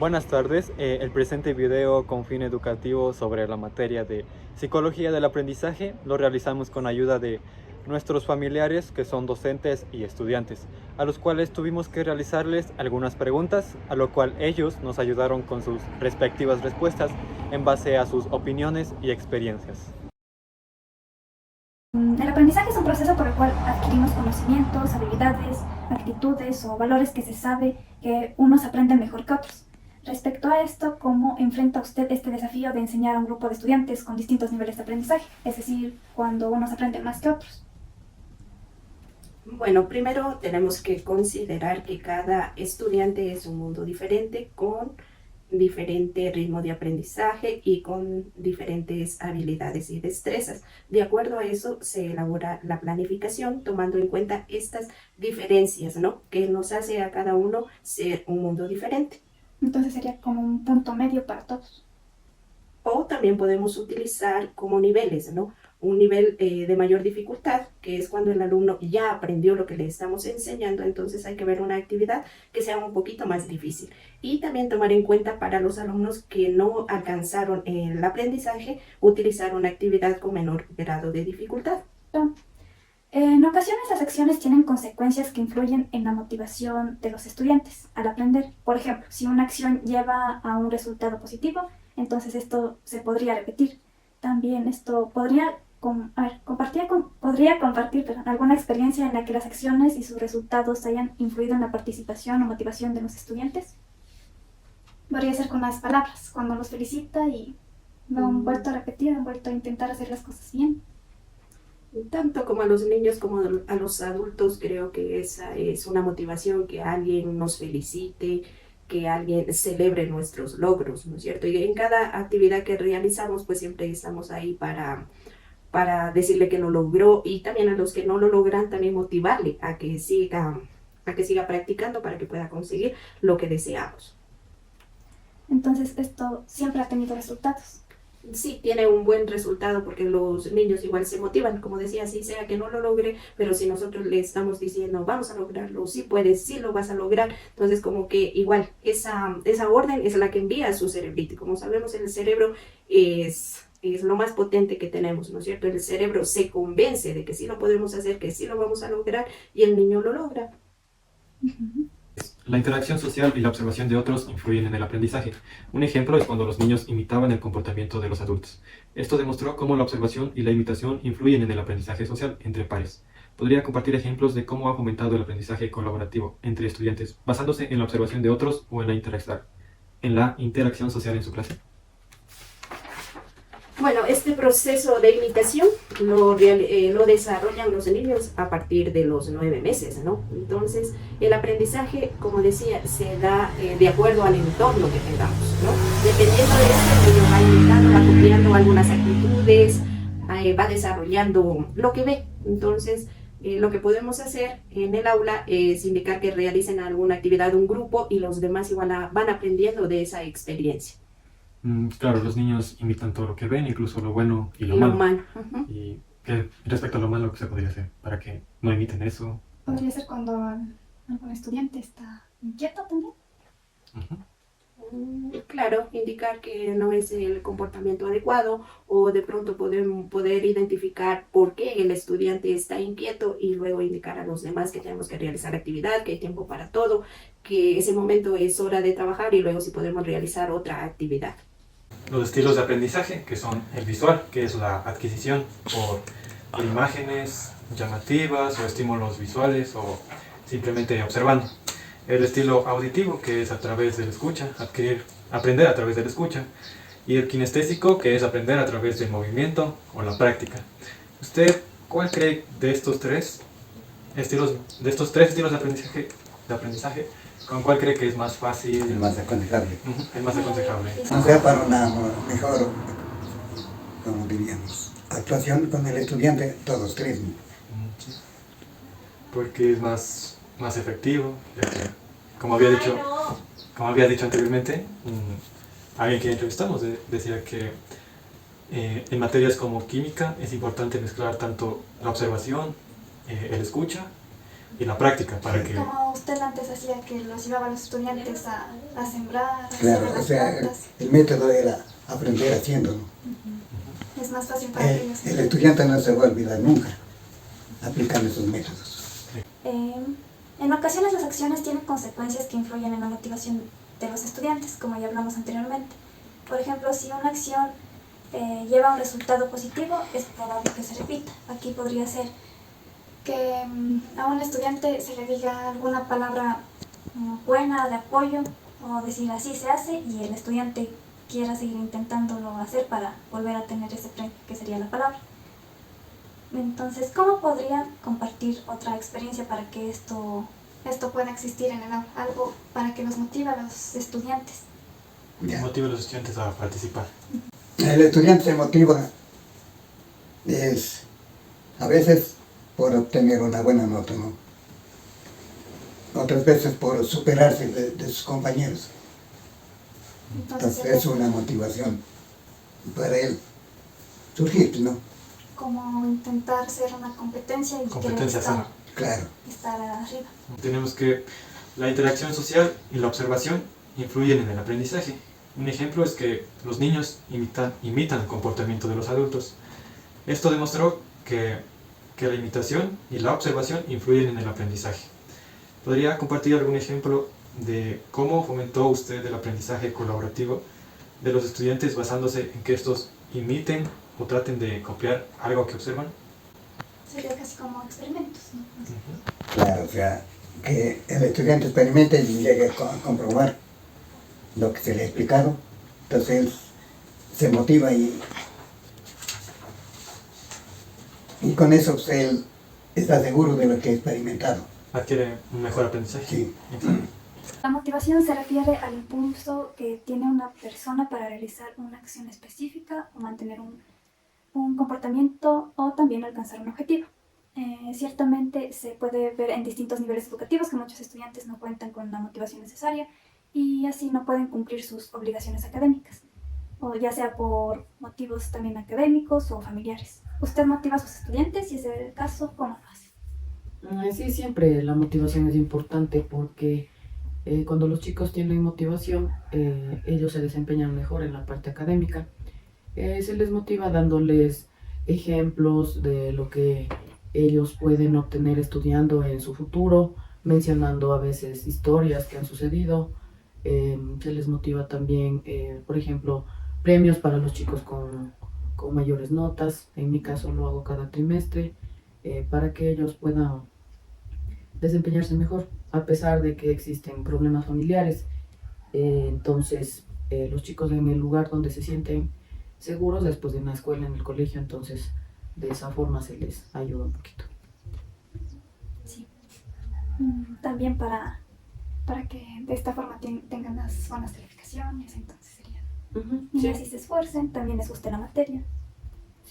Buenas tardes, el presente video con fin educativo sobre la materia de Psicología del Aprendizaje lo realizamos con ayuda de nuestros familiares que son docentes y estudiantes, a los cuales tuvimos que realizarles algunas preguntas, a lo cual ellos nos ayudaron con sus respectivas respuestas en base a sus opiniones y experiencias. El aprendizaje es un proceso por el cual adquirimos conocimientos, habilidades, actitudes o valores que se sabe que unos aprenden mejor que otros. Respecto a esto, ¿cómo enfrenta usted este desafío de enseñar a un grupo de estudiantes con distintos niveles de aprendizaje? Es decir, cuando unos aprenden más que otros. Bueno, primero tenemos que considerar que cada estudiante es un mundo diferente, con diferente ritmo de aprendizaje y con diferentes habilidades y destrezas. De acuerdo a eso se elabora la planificación tomando en cuenta estas diferencias, ¿no? Que nos hace a cada uno ser un mundo diferente. Entonces sería como un punto medio para todos. O también podemos utilizar como niveles, ¿no? Un nivel de mayor dificultad, que es cuando el alumno ya aprendió lo que le estamos enseñando, entonces hay que ver una actividad que sea un poquito más difícil. Y también tomar en cuenta para los alumnos que no alcanzaron el aprendizaje, utilizar una actividad con menor grado de dificultad. En ocasiones las acciones tienen consecuencias que influyen en la motivación de los estudiantes al aprender. Por ejemplo, si una acción lleva a un resultado positivo, entonces esto se podría repetir. También esto podría compartir alguna experiencia en la que las acciones y sus resultados hayan influido en la participación o motivación de los estudiantes. Podría ser con las palabras, cuando los felicita y lo han vuelto a repetir, han vuelto a intentar hacer las cosas bien. Tanto como a los niños como a los adultos, creo que esa es una motivación, que alguien nos felicite, que alguien celebre nuestros logros, ¿no es cierto? Y en cada actividad que realizamos, pues siempre estamos ahí para decirle que lo logró, y también a los que no lo logran, también motivarle a que siga practicando para que pueda conseguir lo que deseamos. Entonces esto siempre ha tenido resultados. Sí, tiene un buen resultado porque los niños igual se motivan, como decía, así sea que no lo logre, pero si nosotros le estamos diciendo, vamos a lograrlo, sí puedes, sí lo vas a lograr, entonces como que igual esa orden es la que envía a su cerebrito. Como sabemos, el cerebro es lo más potente que tenemos, ¿no es cierto? El cerebro se convence de que sí lo podemos hacer, que sí lo vamos a lograr, y el niño lo logra. La interacción social y la observación de otros influyen en el aprendizaje. Un ejemplo es cuando los niños imitaban el comportamiento de los adultos. Esto demostró cómo la observación y la imitación influyen en el aprendizaje social entre pares. Podría compartir ejemplos de cómo ha fomentado el aprendizaje colaborativo entre estudiantes, basándose en la observación de otros o en la interacción social en su clase. Bueno, este proceso de imitación lo desarrollan los niños a partir de los 9 meses, ¿no? Entonces, el aprendizaje, como decía, se da de acuerdo al entorno que tengamos, ¿no? Dependiendo de esto, el niño va imitando, va copiando algunas actitudes, va desarrollando lo que ve. Entonces, lo que podemos hacer en el aula es indicar que realicen alguna actividad, un grupo, y los demás igual van aprendiendo de esa experiencia. Claro, los niños imitan todo lo que ven, incluso lo bueno y lo malo. Uh-huh. Y respecto a lo malo, ¿qué se podría hacer para que no imiten eso? Podría ser cuando algún estudiante está inquieto también. Claro, indicar que no es el comportamiento adecuado, o de pronto poder identificar por qué el estudiante está inquieto y luego indicar a los demás que tenemos que realizar actividad, que hay tiempo para todo, que ese momento es hora de trabajar y luego si podemos realizar otra actividad. Los estilos de aprendizaje, que son el visual, que es la adquisición por imágenes llamativas o estímulos visuales o simplemente observando. El estilo auditivo, que es a través de la escucha, aprender a través de la escucha. Y el kinestésico, que es aprender a través del movimiento o la práctica. ¿Usted cuál cree de estos tres estilos de aprendizaje, con cuál cree que es más fácil? El más aconsejable. El más aconsejable. O sea, para una mejor, como diríamos, actuación con el estudiante, todos tres. Sí. Porque es más efectivo, ya que, como había dicho anteriormente, alguien que entrevistamos decía que en materias como química es importante mezclar tanto la observación, el escucha y la práctica para que... Como como usted antes hacía que los llevaba a los estudiantes a sembrar, a Claro, hacer o las sea, plantas. el método era aprender haciendo, ¿no? Es más fácil para ellos. El estudiante no se va a olvidar nunca aplicando esos métodos. En ocasiones las acciones tienen consecuencias que influyen en la motivación de los estudiantes, como ya hablamos anteriormente. Por ejemplo, si una acción lleva a un resultado positivo, es probable que se repita. Aquí podría ser que a un estudiante se le diga alguna palabra buena de apoyo o decir así se hace y el estudiante quiera seguir intentándolo hacer para volver a tener ese premio, que sería la palabra. Entonces, ¿cómo podrían compartir otra experiencia para que esto pueda existir en el aula? Algo para que nos motive a los estudiantes. Ya. Motiva a los estudiantes a participar. El estudiante se motiva a veces por obtener una buena nota, ¿no? Otras veces por superarse de sus compañeros. Entonces es una motivación para él surgir, ¿no? Como intentar ser una competencia y Competencia querer sana. Claro. estar arriba. Tenemos que la interacción social y la observación influyen en el aprendizaje. Un ejemplo es que los niños imitan el comportamiento de los adultos. Esto demostró que la imitación y la observación influyen en el aprendizaje. ¿Podría compartir algún ejemplo de cómo fomentó usted el aprendizaje colaborativo de los estudiantes basándose en que estos imiten o traten de copiar algo que observan? Sería casi como experimentos, ¿no? Claro, o sea, que el estudiante experimente y llegue a comprobar lo que se le ha explicado. Entonces él se motiva y con eso pues, él está seguro de lo que ha experimentado. Adquiere un mejor aprendizaje. Sí. La motivación se refiere al impulso que tiene una persona para realizar una acción específica o mantener un comportamiento o también alcanzar un objetivo. Ciertamente se puede ver en distintos niveles educativos que muchos estudiantes no cuentan con la motivación necesaria y así no pueden cumplir sus obligaciones académicas, o ya sea por motivos también académicos o familiares. ¿Usted motiva a sus estudiantes? Si es el caso, ¿cómo lo hace? Sí, siempre la motivación es importante porque cuando los chicos tienen motivación, ellos se desempeñan mejor en la parte académica. Se les motiva dándoles ejemplos de lo que ellos pueden obtener estudiando en su futuro, mencionando a veces historias que han sucedido. Se les motiva también, por ejemplo, premios para los chicos con mayores notas. En mi caso lo hago cada trimestre para que ellos puedan desempeñarse mejor, a pesar de que existen problemas familiares. Entonces, los chicos en el lugar donde se sienten seguros después de una escuela, en el colegio, entonces de esa forma se les ayuda un poquito. Sí. También para que de esta forma tengan las buenas calificaciones, entonces sería. Y así se esfuercen, también les guste la materia.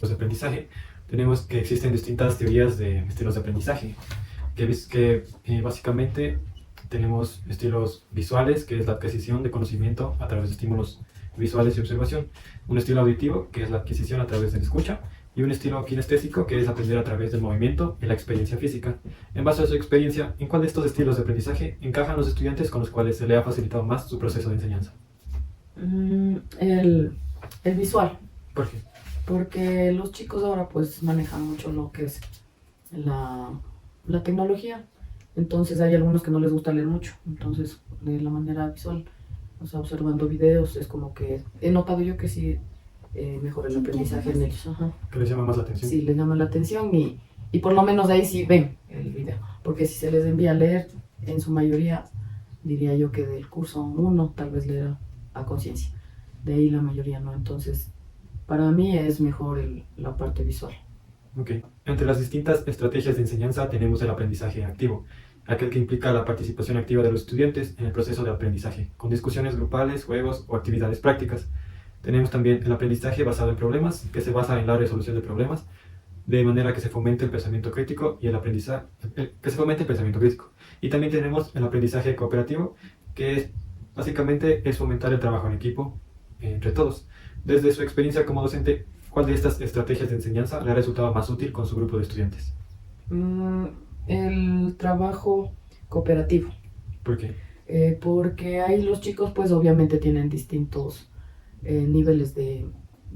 Los de aprendizaje, tenemos que existen distintas teorías de estilos de aprendizaje, que básicamente tenemos estilos visuales, que es la adquisición de conocimiento a través de estímulos visuales y observación, un estilo auditivo, que es la adquisición a través de la escucha, y un estilo kinestésico, que es aprender a través del movimiento y la experiencia física. En base a su experiencia, ¿en cuál de estos estilos de aprendizaje encajan los estudiantes con los cuales se le ha facilitado más su proceso de enseñanza? El visual. ¿Por qué? Porque los chicos ahora pues manejan mucho lo que es la tecnología, entonces hay algunos que no les gusta leer mucho, entonces de la manera visual, o sea, observando videos, es como que he notado yo que sí mejora el aprendizaje en ellos. Ajá. ¿Que les llama más la atención? Sí, les llama la atención y por lo menos ahí sí ven el video, porque si se les envía a leer, en su mayoría, diría yo que del curso 1 tal vez leer a conciencia, de ahí la mayoría no, entonces para mí es mejor la parte visual. Ok. Entre las distintas estrategias de enseñanza tenemos el aprendizaje activo, aquel que implica la participación activa de los estudiantes en el proceso de aprendizaje, con discusiones grupales, juegos o actividades prácticas. Tenemos también el aprendizaje basado en problemas, que se basa en la resolución de problemas, de manera que se fomente el pensamiento crítico y el aprendizaje, que se fomente el pensamiento crítico. Y también tenemos el aprendizaje cooperativo, que básicamente es fomentar el trabajo en equipo entre todos. Desde su experiencia como docente, ¿cuál de estas estrategias de enseñanza le ha resultado más útil con su grupo de estudiantes? El trabajo cooperativo. ¿Por qué? Porque ahí los chicos pues obviamente tienen distintos niveles de,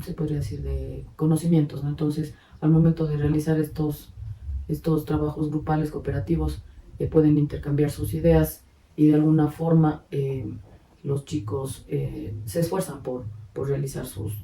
se podría decir, de conocimientos, ¿no? Entonces, al momento de realizar estos trabajos grupales cooperativos, pueden intercambiar sus ideas y de alguna forma los chicos se esfuerzan por realizar sus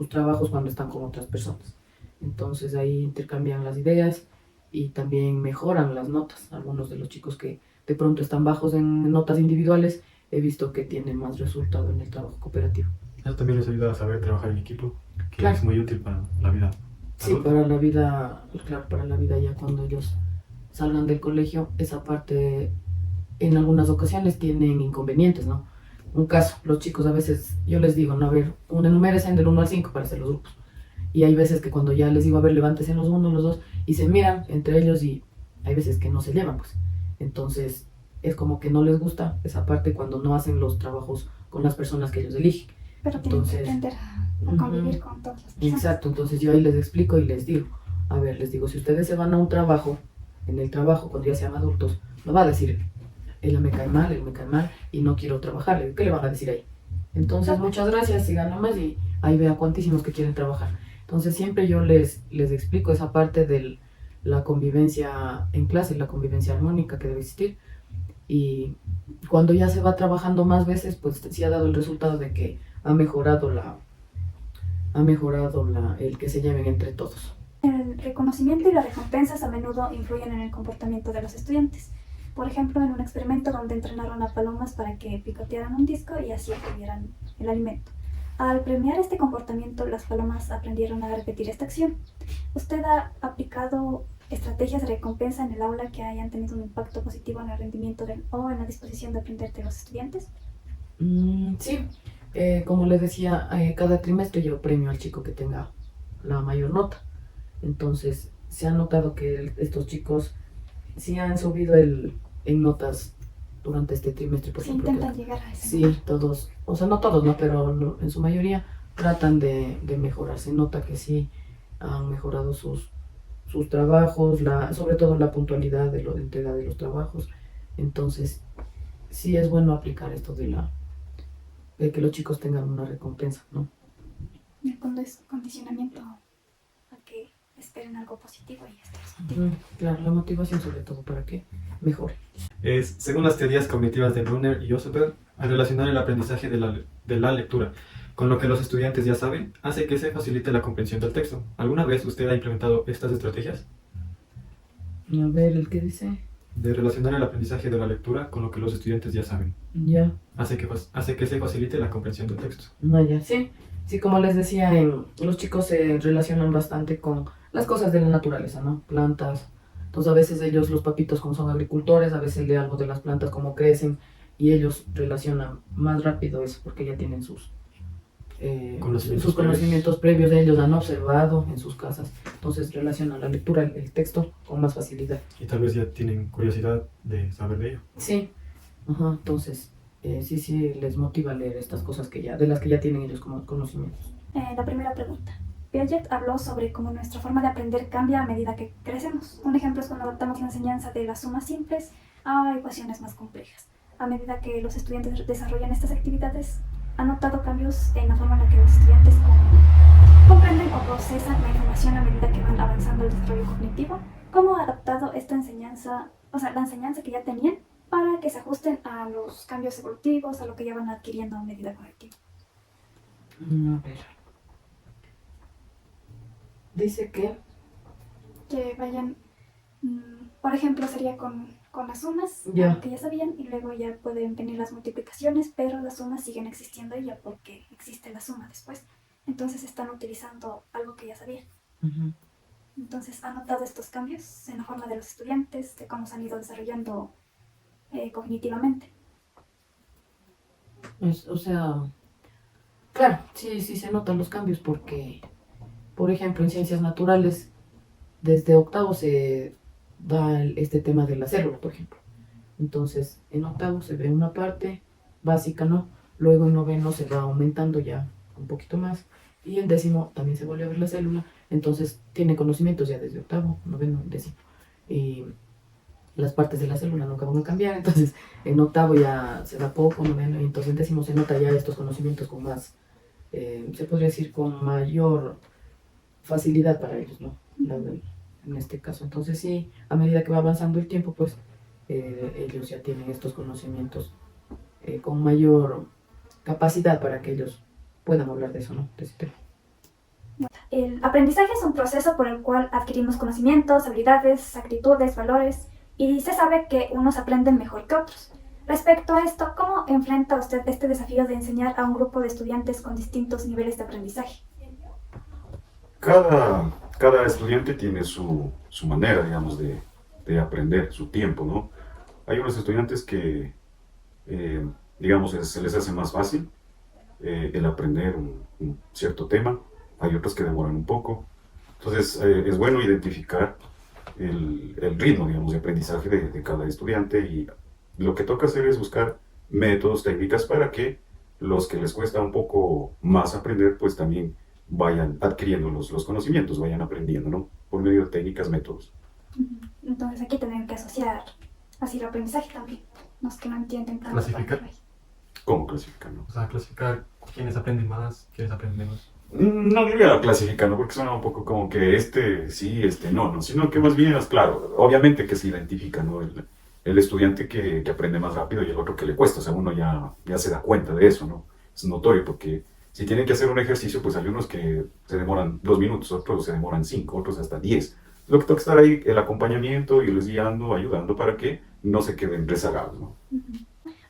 trabajos cuando están con otras personas. Entonces ahí intercambian las ideas y también mejoran las notas. Algunos de los chicos que de pronto están bajos en notas individuales, he visto que tienen más resultado en el trabajo cooperativo. Eso también les ayuda a saber trabajar en equipo, que Claro. es muy útil para la vida. Sí, para la vida, claro, para la vida ya cuando ellos salgan del colegio, esa parte en algunas ocasiones tienen inconvenientes, ¿no? Un caso, los chicos a veces, yo les digo, no, a ver, enumérense del 1 al 5 para hacer los grupos. Y hay veces que cuando ya les digo, a ver, levántese en los 1, los 2, y se miran entre ellos y hay veces que no se llevan, pues. Entonces, es como que no les gusta esa parte cuando no hacen los trabajos con las personas que ellos eligen. Pero tienen que Entonces, aprender a convivir con todas las personas. exacto, entonces yo ahí les explico y les digo, a ver, les digo, si ustedes se van a un trabajo, en el trabajo, cuando ya sean adultos, no va a decir, él me cae mal y no quiero trabajar, ¿qué le van a decir ahí? Entonces, muchas gracias, sigan nomás y ahí vea cuantísimos que quieren trabajar. Entonces, siempre yo les explico esa parte de la convivencia en clase, la convivencia armónica que debe existir. Y cuando ya se va trabajando más veces, pues sí ha dado el resultado de que ha mejorado el que se lleven entre todos. El reconocimiento y las recompensas a menudo influyen en el comportamiento de los estudiantes. Por ejemplo, en un experimento donde entrenaron a palomas para que picotearan un disco y así obtuvieran el alimento. Al premiar este comportamiento, las palomas aprendieron a repetir esta acción. ¿Usted ha aplicado estrategias de recompensa en el aula que hayan tenido un impacto positivo en el rendimiento o en la disposición de aprender de los estudiantes? Sí, como les decía, cada trimestre yo premio al chico que tenga la mayor nota. Entonces, se ha notado que estos chicos sí han subido en notas durante este trimestre, por Se ejemplo. intentan llegar a ese Sí, todos, o sea, no todos, ¿no? Pero en su mayoría tratan de mejorar. Se nota que sí han mejorado sus trabajos, sobre todo la puntualidad de la entrega de los trabajos. Entonces, sí es bueno aplicar esto de que los chicos tengan una recompensa, ¿no? con condicionamiento a que esperen algo positivo y esto es positivo. Claro, la motivación sobre todo para que mejore. Según las teorías cognitivas de Brunner y Josephel, al relacionar el aprendizaje de la lectura con lo que los estudiantes ya saben, hace que se facilite la comprensión del texto. ¿Alguna vez usted ha implementado estas estrategias? A ver, ¿el qué dice? De relacionar el aprendizaje de la lectura con lo que los estudiantes ya saben. Ya. Hace que se facilite la comprensión del texto. Ya. Sí, como les decía, los chicos se relacionan bastante con las cosas de la naturaleza, ¿no? Plantas. Entonces a veces ellos, los papitos, como son agricultores, a veces leen algo de las plantas, cómo crecen, y ellos relacionan más rápido eso porque ya tienen sus conocimientos previos de ellos, han observado en sus casas. Entonces relacionan la lectura, el texto, con más facilidad. Y tal vez ya tienen curiosidad de saber de ello. Sí, entonces sí les motiva a leer estas cosas de las que ya tienen ellos como conocimientos. La primera pregunta. Piaget habló sobre cómo nuestra forma de aprender cambia a medida que crecemos. Un ejemplo es cuando adaptamos la enseñanza de las sumas simples a ecuaciones más complejas. A medida que los estudiantes desarrollan estas actividades, ¿han notado cambios en la forma en la que los estudiantes comprenden o procesan la información a medida que van avanzando el desarrollo cognitivo? ¿Cómo ha adaptado esta enseñanza, la enseñanza que ya tenían, para que se ajusten a los cambios evolutivos, a lo que ya van adquiriendo a medida cognitiva? A ver. Dice que vayan, por ejemplo, sería con las sumas, Ya. que ya sabían, y luego ya pueden venir las multiplicaciones, pero las sumas siguen existiendo ya porque existe la suma después. Entonces están utilizando algo que ya sabían. Entonces, ¿han notado estos cambios en la forma de los estudiantes, de cómo se han ido desarrollando cognitivamente? Claro, sí se notan los cambios porque, por ejemplo, en ciencias naturales, desde octavo se da este tema de la célula, por ejemplo. Entonces, en octavo se ve una parte básica, ¿no? Luego en noveno se va aumentando ya un poquito más. Y en décimo también se vuelve a ver la célula. Entonces, tiene conocimientos ya desde octavo, noveno, décimo. Y las partes de la célula nunca van a cambiar, entonces en octavo ya se da poco, noveno, y entonces en décimo se nota ya estos conocimientos con más, se podría decir con mayor facilidad para ellos, ¿no? En este caso, entonces sí, a medida que va avanzando el tiempo, pues ellos ya tienen estos conocimientos con mayor capacidad para que ellos puedan hablar de eso, ¿no? De ese tema. El aprendizaje es un proceso por el cual adquirimos conocimientos, habilidades, actitudes, valores, y se sabe que unos aprenden mejor que otros. Respecto a esto, ¿cómo enfrenta usted este desafío de enseñar a un grupo de estudiantes con distintos niveles de aprendizaje? Cada estudiante tiene su manera, digamos, de aprender, su tiempo, ¿no? Hay unos estudiantes que, digamos, se les hace más fácil el aprender un cierto tema. Hay otros que demoran un poco. Entonces, es bueno identificar el ritmo, digamos, de aprendizaje de cada estudiante, y lo que toca hacer es buscar métodos, técnicas para que los que les cuesta un poco más aprender, pues también vayan adquiriendo los conocimientos, vayan aprendiendo, ¿no? Por medio de técnicas, métodos. Entonces aquí tenemos que asociar así el aprendizaje también, los que no entienden tanto. Clasificar. ¿Cómo clasificarlo? O sea, clasificar quiénes aprenden más, quiénes aprenden menos. No diría clasificando, porque suena un poco como que este sí, este no, sino que más bien es claro, obviamente que se identifica, ¿no? El estudiante que aprende más rápido y el otro que le cuesta, o sea, uno ya se da cuenta de eso, ¿no? Es notorio, porque si tienen que hacer un ejercicio, pues hay unos que se demoran 2 minutos, otros se demoran 5, otros hasta 10. Lo que toca estar ahí, el acompañamiento, y les guiando, ayudando para que no se queden rezagados, ¿no?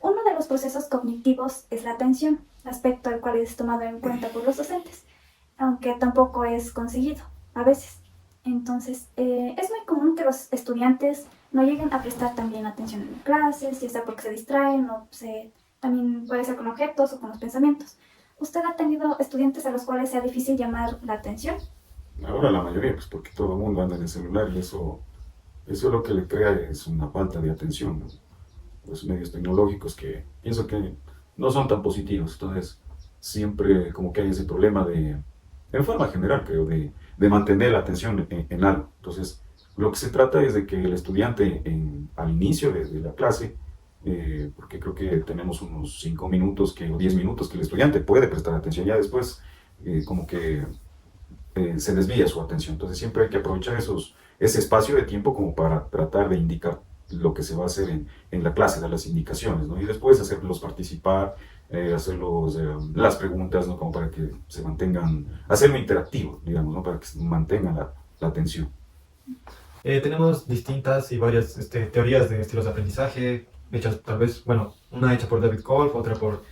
Uno de los procesos cognitivos es la atención, aspecto al cual es tomado en cuenta por los docentes, aunque tampoco es conseguido a veces. Entonces, es muy común que los estudiantes no lleguen a prestar también atención en clases, ya sea porque se distraen o también puede ser con objetos o con los pensamientos. ¿Usted ha tenido estudiantes a los cuales sea difícil llamar la atención? Ahora la mayoría, pues porque todo el mundo anda en el celular, y eso lo que le crea es una falta de atención, ¿no? Los medios tecnológicos, que pienso que no son tan positivos. Entonces siempre como que hay ese problema en forma general, creo, de mantener la atención en algo. Entonces lo que se trata es de que el estudiante al inicio de la clase, porque creo que tenemos unos 5 minutos o 10 minutos que el estudiante puede prestar atención, ya después como que se desvía su atención. Entonces siempre hay que aprovechar ese espacio de tiempo como para tratar de indicar lo que se va a hacer en la clase, dar las indicaciones, ¿no? Y después hacerlos participar, hacerlos las preguntas, ¿no? Como para que se mantengan, hacerlo interactivo, digamos, ¿no? Para que se mantengan la atención. Tenemos distintas y varias teorías de estilos de aprendizaje, hechas tal vez, bueno, una hecha por David Kolb, otra por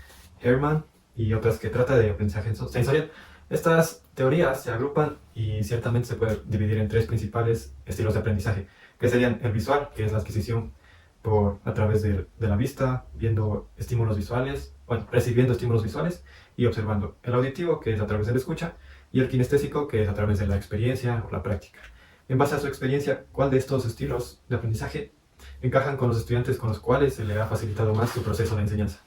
Herman, y otras que trata de aprendizaje sensorial. Estas teorías se agrupan y ciertamente se puede dividir en 3 principales estilos de aprendizaje, que serían el visual, que es la adquisición a través de la vista, viendo estímulos visuales, bueno, recibiendo estímulos visuales y observando. El auditivo, que es a través de la escucha, y el kinestésico, que es a través de la experiencia o la práctica. En base a su experiencia, ¿cuál de estos estilos de aprendizaje encajan con los estudiantes con los cuales se le ha facilitado más su proceso de enseñanza?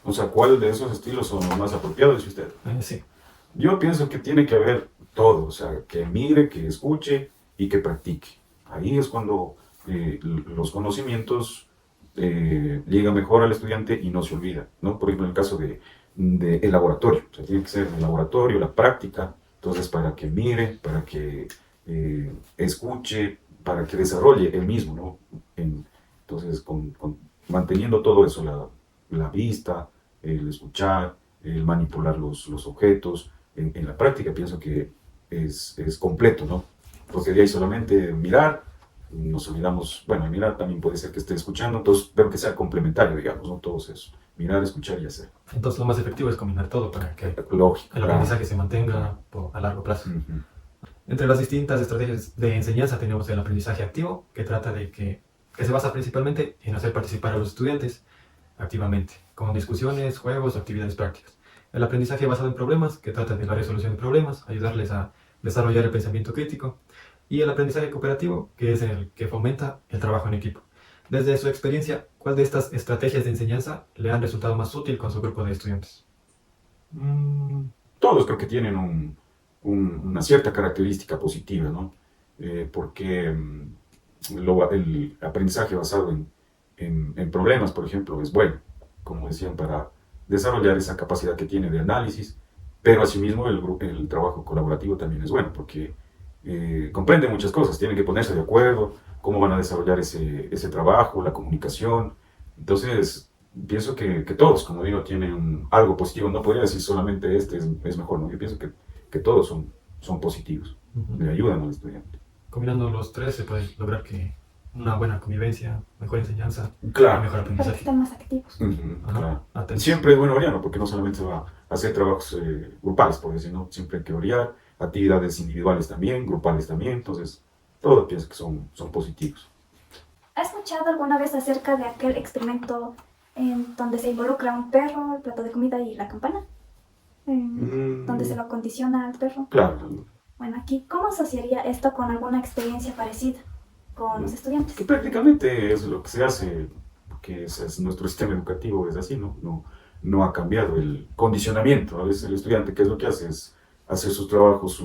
O sea, ¿cuál de esos estilos son los más apropiados, dice usted? Sí. Yo pienso que tiene que haber todo, o sea, que mire, que escuche y que practique. Ahí es cuando los conocimientos llegan mejor al estudiante y no se olvida, ¿no? Por ejemplo, en el caso el laboratorio, o sea, tiene que ser el laboratorio, la práctica, entonces para que mire, para que escuche, para que desarrolle él mismo, ¿no? Entonces, manteniendo todo eso, la vista, el escuchar, el manipular los objetos, en la práctica pienso que es completo, ¿no? Porque de ahí solamente mirar, nos olvidamos, bueno, mirar también puede ser que esté escuchando, entonces, pero que sea complementario, digamos, ¿no? Todos eso, mirar, escuchar y hacer. Entonces lo más efectivo es combinar todo para que Lógico, el aprendizaje se mantenga a largo plazo. Entre las distintas estrategias de enseñanza tenemos el aprendizaje activo, que trata de que se basa principalmente en hacer participar a los estudiantes activamente, con discusiones, juegos o actividades prácticas. El aprendizaje basado en problemas, que trata de la resolución de problemas, ayudarles a desarrollar el pensamiento crítico. Y el aprendizaje cooperativo, que es el que fomenta el trabajo en equipo. Desde su experiencia, ¿cuál de estas estrategias de enseñanza le han resultado más útil con su grupo de estudiantes? Todos creo que tienen una cierta característica positiva, ¿no? Porque el aprendizaje basado en problemas, por ejemplo, es bueno, como decían, para desarrollar esa capacidad que tiene de análisis, pero asimismo el trabajo colaborativo también es bueno, porque comprende muchas cosas, tienen que ponerse de acuerdo, cómo van a desarrollar ese trabajo, la comunicación. Entonces, pienso que todos, como digo, tienen algo positivo. No podría decir solamente este es mejor, ¿no? Yo pienso que todos son positivos, le ayudan al estudiante. Combinando los tres se puede lograr que una buena convivencia, mejor enseñanza, Claro. mejor Para que aprendizaje. estén más activos. Ajá. Claro. Atención. Siempre es bueno variar, ¿no? Porque no solamente se va a hacer trabajos grupales, por decir, ¿no? Siempre hay que variar, actividades individuales también, grupales también, entonces todo pienso que son positivos. ¿Has escuchado alguna vez acerca de aquel experimento en donde se involucra un perro, el plato de comida y la campana? Donde se lo condiciona al perro. Claro. Bueno, aquí, ¿cómo asociaría esto con alguna experiencia parecida con los estudiantes? Que prácticamente es lo que se hace, porque ese es nuestro sistema educativo, es así, ¿no? No ha cambiado el condicionamiento. A veces el estudiante, ¿qué es lo que hace? Es hacer sus trabajos,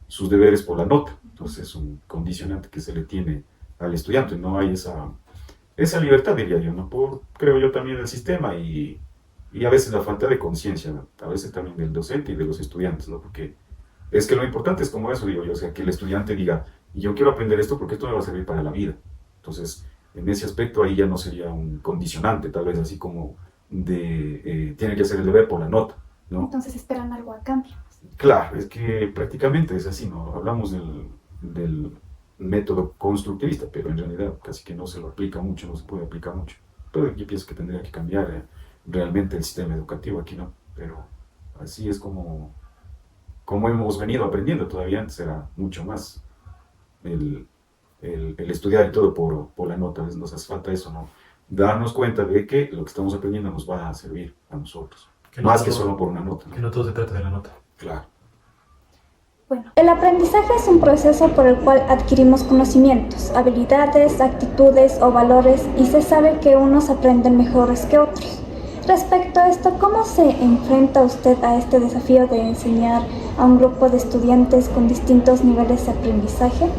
sus deberes por la nota. Entonces es un condicionante que se le tiene al estudiante. No hay esa libertad, diría yo, ¿no? Creo yo también del sistema y a veces la falta de conciencia, ¿no? A veces también del docente y de los estudiantes, ¿no? Porque es que lo importante es como eso, digo yo, o sea, que el estudiante diga, yo quiero aprender esto porque esto me va a servir para la vida. Entonces, en ese aspecto ahí ya no sería un condicionante, tal vez así como tiene que hacer el deber por la nota, ¿no? Entonces esperan algo a cambio. Claro, es que prácticamente es así, ¿no? Hablamos del método constructivista, pero en realidad casi que no se lo aplica mucho, no se puede aplicar mucho. Pero yo pienso que tendría que cambiar realmente el sistema educativo aquí, ¿no? Pero así es como hemos venido aprendiendo. Todavía antes era mucho más el estudiar y todo por la nota. A veces nos hace falta eso, ¿no? Darnos cuenta de que lo que estamos aprendiendo nos va a servir a nosotros, más que solo por una nota, ¿no? Que no todo se trata de la nota. Claro. Bueno, el aprendizaje es un proceso por el cual adquirimos conocimientos, habilidades, actitudes o valores y se sabe que unos aprenden mejores que otros. Respecto a esto, ¿cómo se enfrenta usted a este desafío de enseñar a un grupo de estudiantes con distintos niveles de aprendizaje?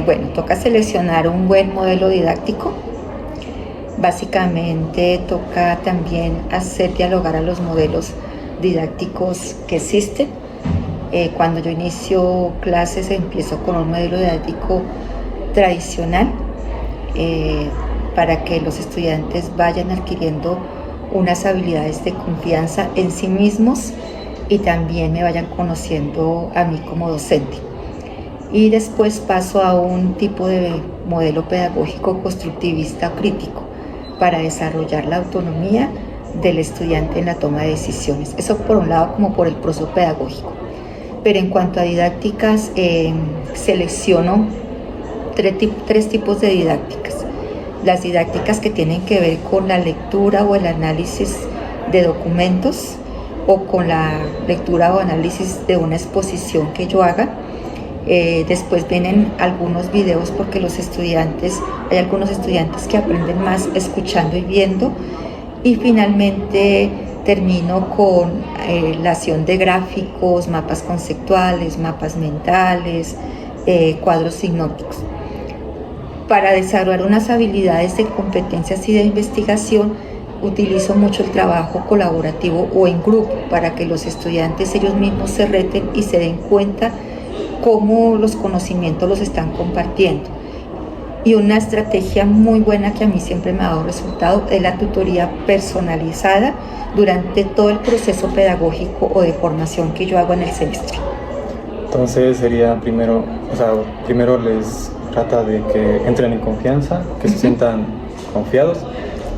Bueno, toca seleccionar un buen modelo didáctico. Básicamente toca también hacer dialogar a los modelos didácticos que existen. Cuando yo inicio clases empiezo con un modelo didáctico tradicional para que los estudiantes vayan adquiriendo unas habilidades de confianza en sí mismos y también me vayan conociendo a mí como docente. Y después paso a un tipo de modelo pedagógico constructivista crítico para desarrollar la autonomía del estudiante en la toma de decisiones. Eso por un lado como por el proceso pedagógico. Pero en cuanto a didácticas, selecciono tres tipos de didácticas. Las didácticas que tienen que ver con la lectura o el análisis de documentos o con la lectura o análisis de una exposición que yo haga. Después vienen algunos videos porque hay algunos estudiantes que aprenden más escuchando y viendo. Y finalmente termino con la acción de gráficos, mapas conceptuales, mapas mentales, cuadros sinópticos. Para desarrollar unas habilidades de competencias y de investigación, utilizo mucho el trabajo colaborativo o en grupo para que los estudiantes ellos mismos se reten y se den cuenta cómo los conocimientos los están compartiendo. Y una estrategia muy buena que a mí siempre me ha dado resultado es la tutoría personalizada durante todo el proceso pedagógico o de formación que yo hago en el semestre. Entonces sería primero les trata de que entren en confianza, que se sientan confiados.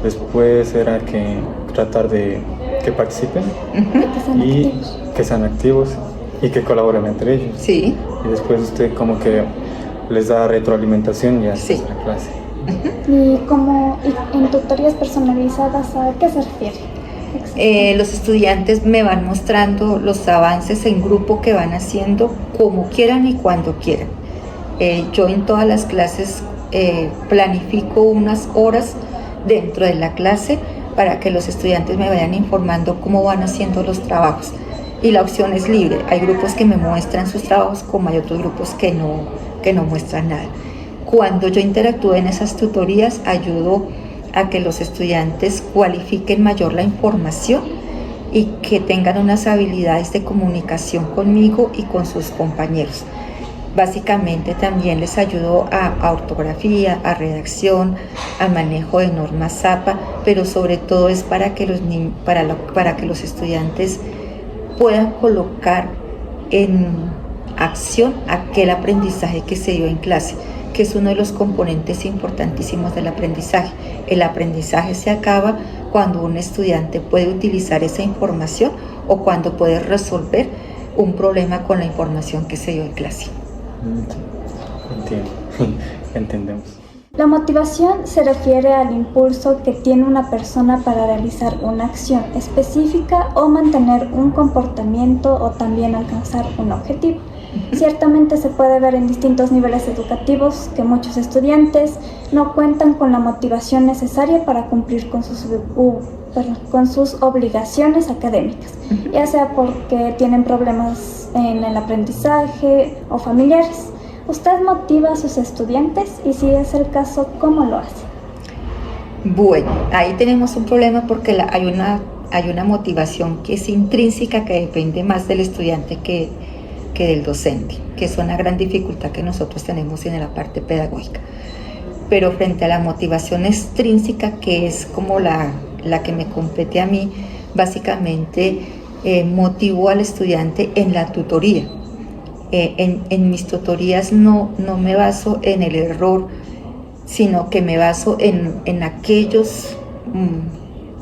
Después era que tratar de que participen y que sean activos y que colaboren entre ellos. Sí. Y después usted como que les da retroalimentación y hace Sí. la clase. Y en tutorías personalizadas, ¿a qué se refiere? Los estudiantes me van mostrando los avances en grupo que van haciendo como quieran y cuando quieran. Yo en todas las clases planifico unas horas dentro de la clase para que los estudiantes me vayan informando cómo van haciendo los trabajos. Y la opción es libre. Hay grupos que me muestran sus trabajos como hay otros grupos que no muestran nada. Cuando yo interactúo en esas tutorías, ayudo a que los estudiantes cualifiquen mayor la información y que tengan unas habilidades de comunicación conmigo y con sus compañeros. Básicamente también les ayudo a ortografía, a redacción, a manejo de normas ZAPA, pero sobre todo es para que los estudiantes puedan colocar en acción aquel aprendizaje que se dio en clase, que es uno de los componentes importantísimos del aprendizaje. El aprendizaje se acaba cuando un estudiante puede utilizar esa información o cuando puede resolver un problema con la información que se dio en clase. Entiendo, entendemos. La motivación se refiere al impulso que tiene una persona para realizar una acción específica o mantener un comportamiento o también alcanzar un objetivo. Ciertamente se puede ver en distintos niveles educativos que muchos estudiantes no cuentan con la motivación necesaria para cumplir con sus obligaciones académicas, ya sea porque tienen problemas en el aprendizaje o familiares. ¿Usted motiva a sus estudiantes? Y si es el caso, ¿cómo lo hace? Bueno, ahí tenemos un problema porque hay una motivación que es intrínseca, que depende más del estudiante que del docente, que es una gran dificultad que nosotros tenemos en la parte pedagógica. Pero frente a la motivación extrínseca, que es como la que me compete a mí, básicamente motivo al estudiante en la tutoría. En mis tutorías no me baso en el error, sino que me baso en aquellos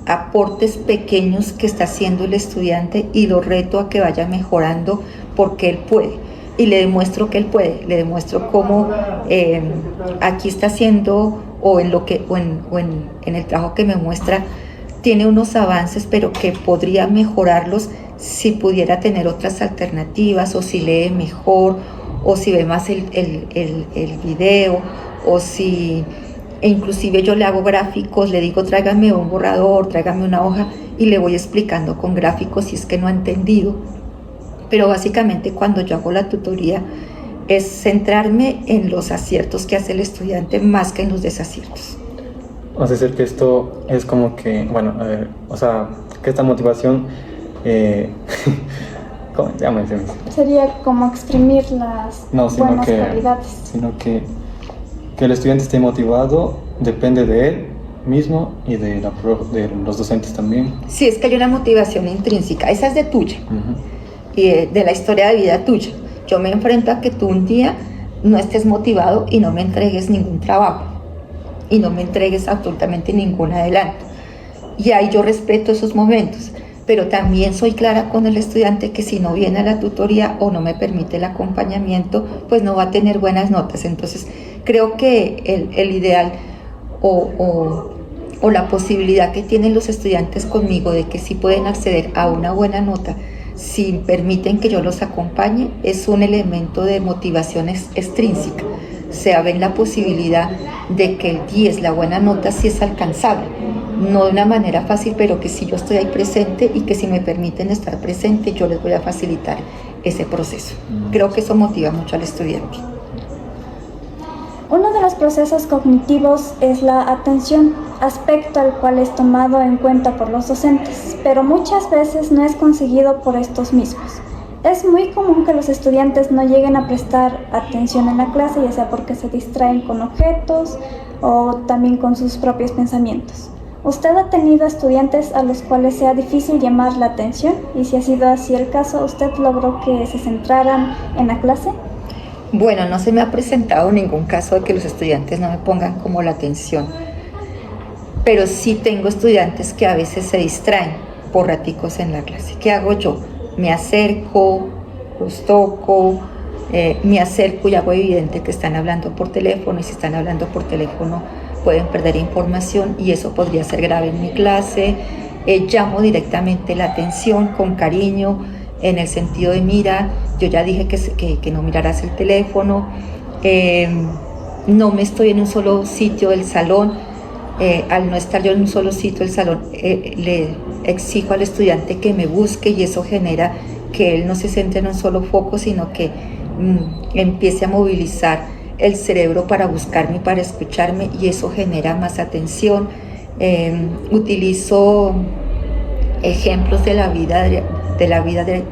aportes pequeños que está haciendo el estudiante y lo reto a que vaya mejorando porque él puede. Y le demuestro que él puede, le demuestro cómo aquí está haciendo o en el trabajo que me muestra tiene unos avances, pero que podría mejorarlos si pudiera tener otras alternativas, o si lee mejor, o si ve más el video, e inclusive yo le hago gráficos, le digo tráigame un borrador, tráigame una hoja, y le voy explicando con gráficos si es que no ha entendido. Pero básicamente cuando yo hago la tutoría es centrarme en los aciertos que hace el estudiante más que en los desaciertos. Es decir, que esto es como que, bueno, que esta motivación, ¿cómo se llama? Sería como exprimir las buenas cualidades. Sino que el estudiante esté motivado depende de él mismo y de los docentes también. Sí, es que hay una motivación intrínseca, esa es de tuya, y de la historia de vida tuya. Yo me enfrento a que tú un día no estés motivado y no me entregues ningún trabajo y no me entregues absolutamente ningún adelanto, y ahí yo respeto esos momentos, pero también soy clara con el estudiante que si no viene a la tutoría o no me permite el acompañamiento, pues no va a tener buenas notas. Entonces creo que el ideal o la posibilidad que tienen los estudiantes conmigo de que sí pueden acceder a una buena nota si permiten que yo los acompañe es un elemento de motivación extrínseca. Se ven la posibilidad de que el 10, la buena nota, sí es alcanzable, no de una manera fácil, pero que si yo estoy ahí presente y que si me permiten estar presente, yo les voy a facilitar ese proceso. Creo que eso motiva mucho al estudiante. Uno de los procesos cognitivos es la atención, aspecto al cual es tomado en cuenta por los docentes, pero muchas veces no es conseguido por estos mismos. Es muy común que los estudiantes no lleguen a prestar atención en la clase, ya sea porque se distraen con objetos o también con sus propios pensamientos. ¿Usted ha tenido estudiantes a los cuales sea difícil llamar la atención? Y si ha sido así el caso, ¿usted logró que se centraran en la clase? Bueno, no se me ha presentado ningún caso de que los estudiantes no me pongan como la atención, pero sí tengo estudiantes que a veces se distraen por raticos en la clase. ¿Qué hago yo? Me acerco, los toco, me acerco y hago evidente que están hablando por teléfono, y si están hablando por teléfono pueden perder información y eso podría ser grave en mi clase. Llamo directamente la atención con cariño, en el sentido de mira, yo ya dije que no mirarás el teléfono, no me estoy en un solo sitio del salón. Al no estar yo en un solo sitio del salón, le exijo al estudiante que me busque y eso genera que él no se centre en un solo foco, sino que empiece a movilizar el cerebro para buscarme y para escucharme, y eso genera más atención. Utilizo ejemplos de la vida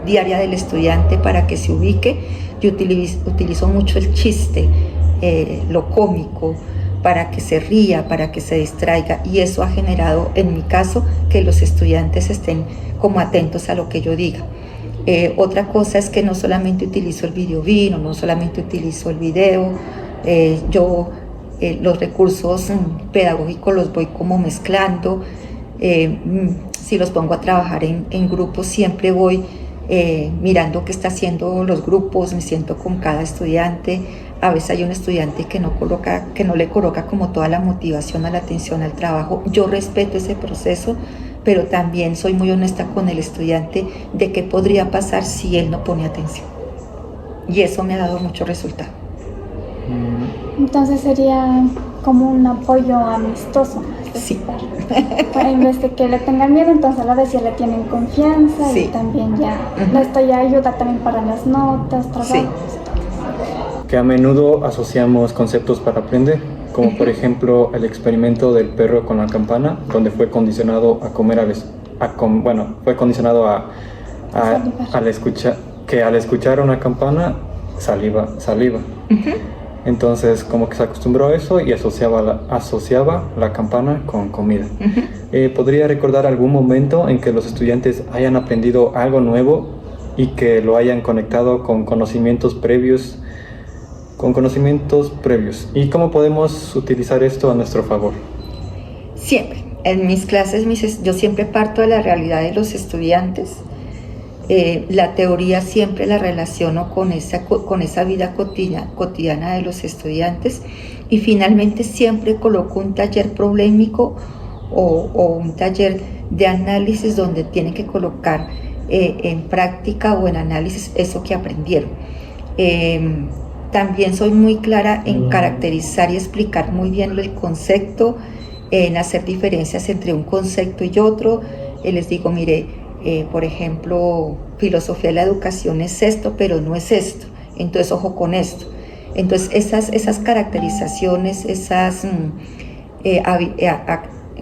diaria del estudiante para que se ubique. Yo utilizo mucho el chiste, lo cómico, para que se ría, para que se distraiga, y eso ha generado en mi caso que los estudiantes estén como atentos a lo que yo diga. Otra cosa es que no solamente utilizo el videovino, no solamente utilizo el video, los recursos pedagógicos los voy como mezclando. Si los pongo a trabajar en grupos, siempre voy mirando qué está haciendo los grupos, me siento con cada estudiante. A veces hay un estudiante que no le coloca como toda la motivación a la atención al trabajo. Yo respeto ese proceso, pero también soy muy honesta con el estudiante de qué podría pasar si él no pone atención. Y eso me ha dado mucho resultado. Entonces sería como un apoyo amistoso. Sí. En vez de que le tengan miedo, entonces a la vez ya le tienen confianza, sí. Y también ya esto ya ayuda también para las notas, trabajos. Sí. Que a menudo asociamos conceptos para aprender, como por ejemplo el experimento del perro con la campana, donde fue condicionado a comer fue condicionado al escuchar una campana saliva. Entonces como que se acostumbró a eso y asociaba la campana con comida. ¿Podría recordar algún momento en que los estudiantes hayan aprendido algo nuevo y que lo hayan conectado con conocimientos previos? ¿Y cómo podemos utilizar esto a nuestro favor? Siempre. En mis clases yo siempre parto de la realidad de los estudiantes. La teoría siempre la relaciono con esa vida cotidiana de los estudiantes, y finalmente siempre coloco un taller problemático o un taller de análisis donde tienen que colocar en práctica o en análisis eso que aprendieron. También soy muy clara en caracterizar y explicar muy bien el concepto, en hacer diferencias entre un concepto y otro. Les digo, mire, por ejemplo, filosofía de la educación es esto, pero no es esto. Entonces, ojo con esto. Entonces, esas caracterizaciones, esas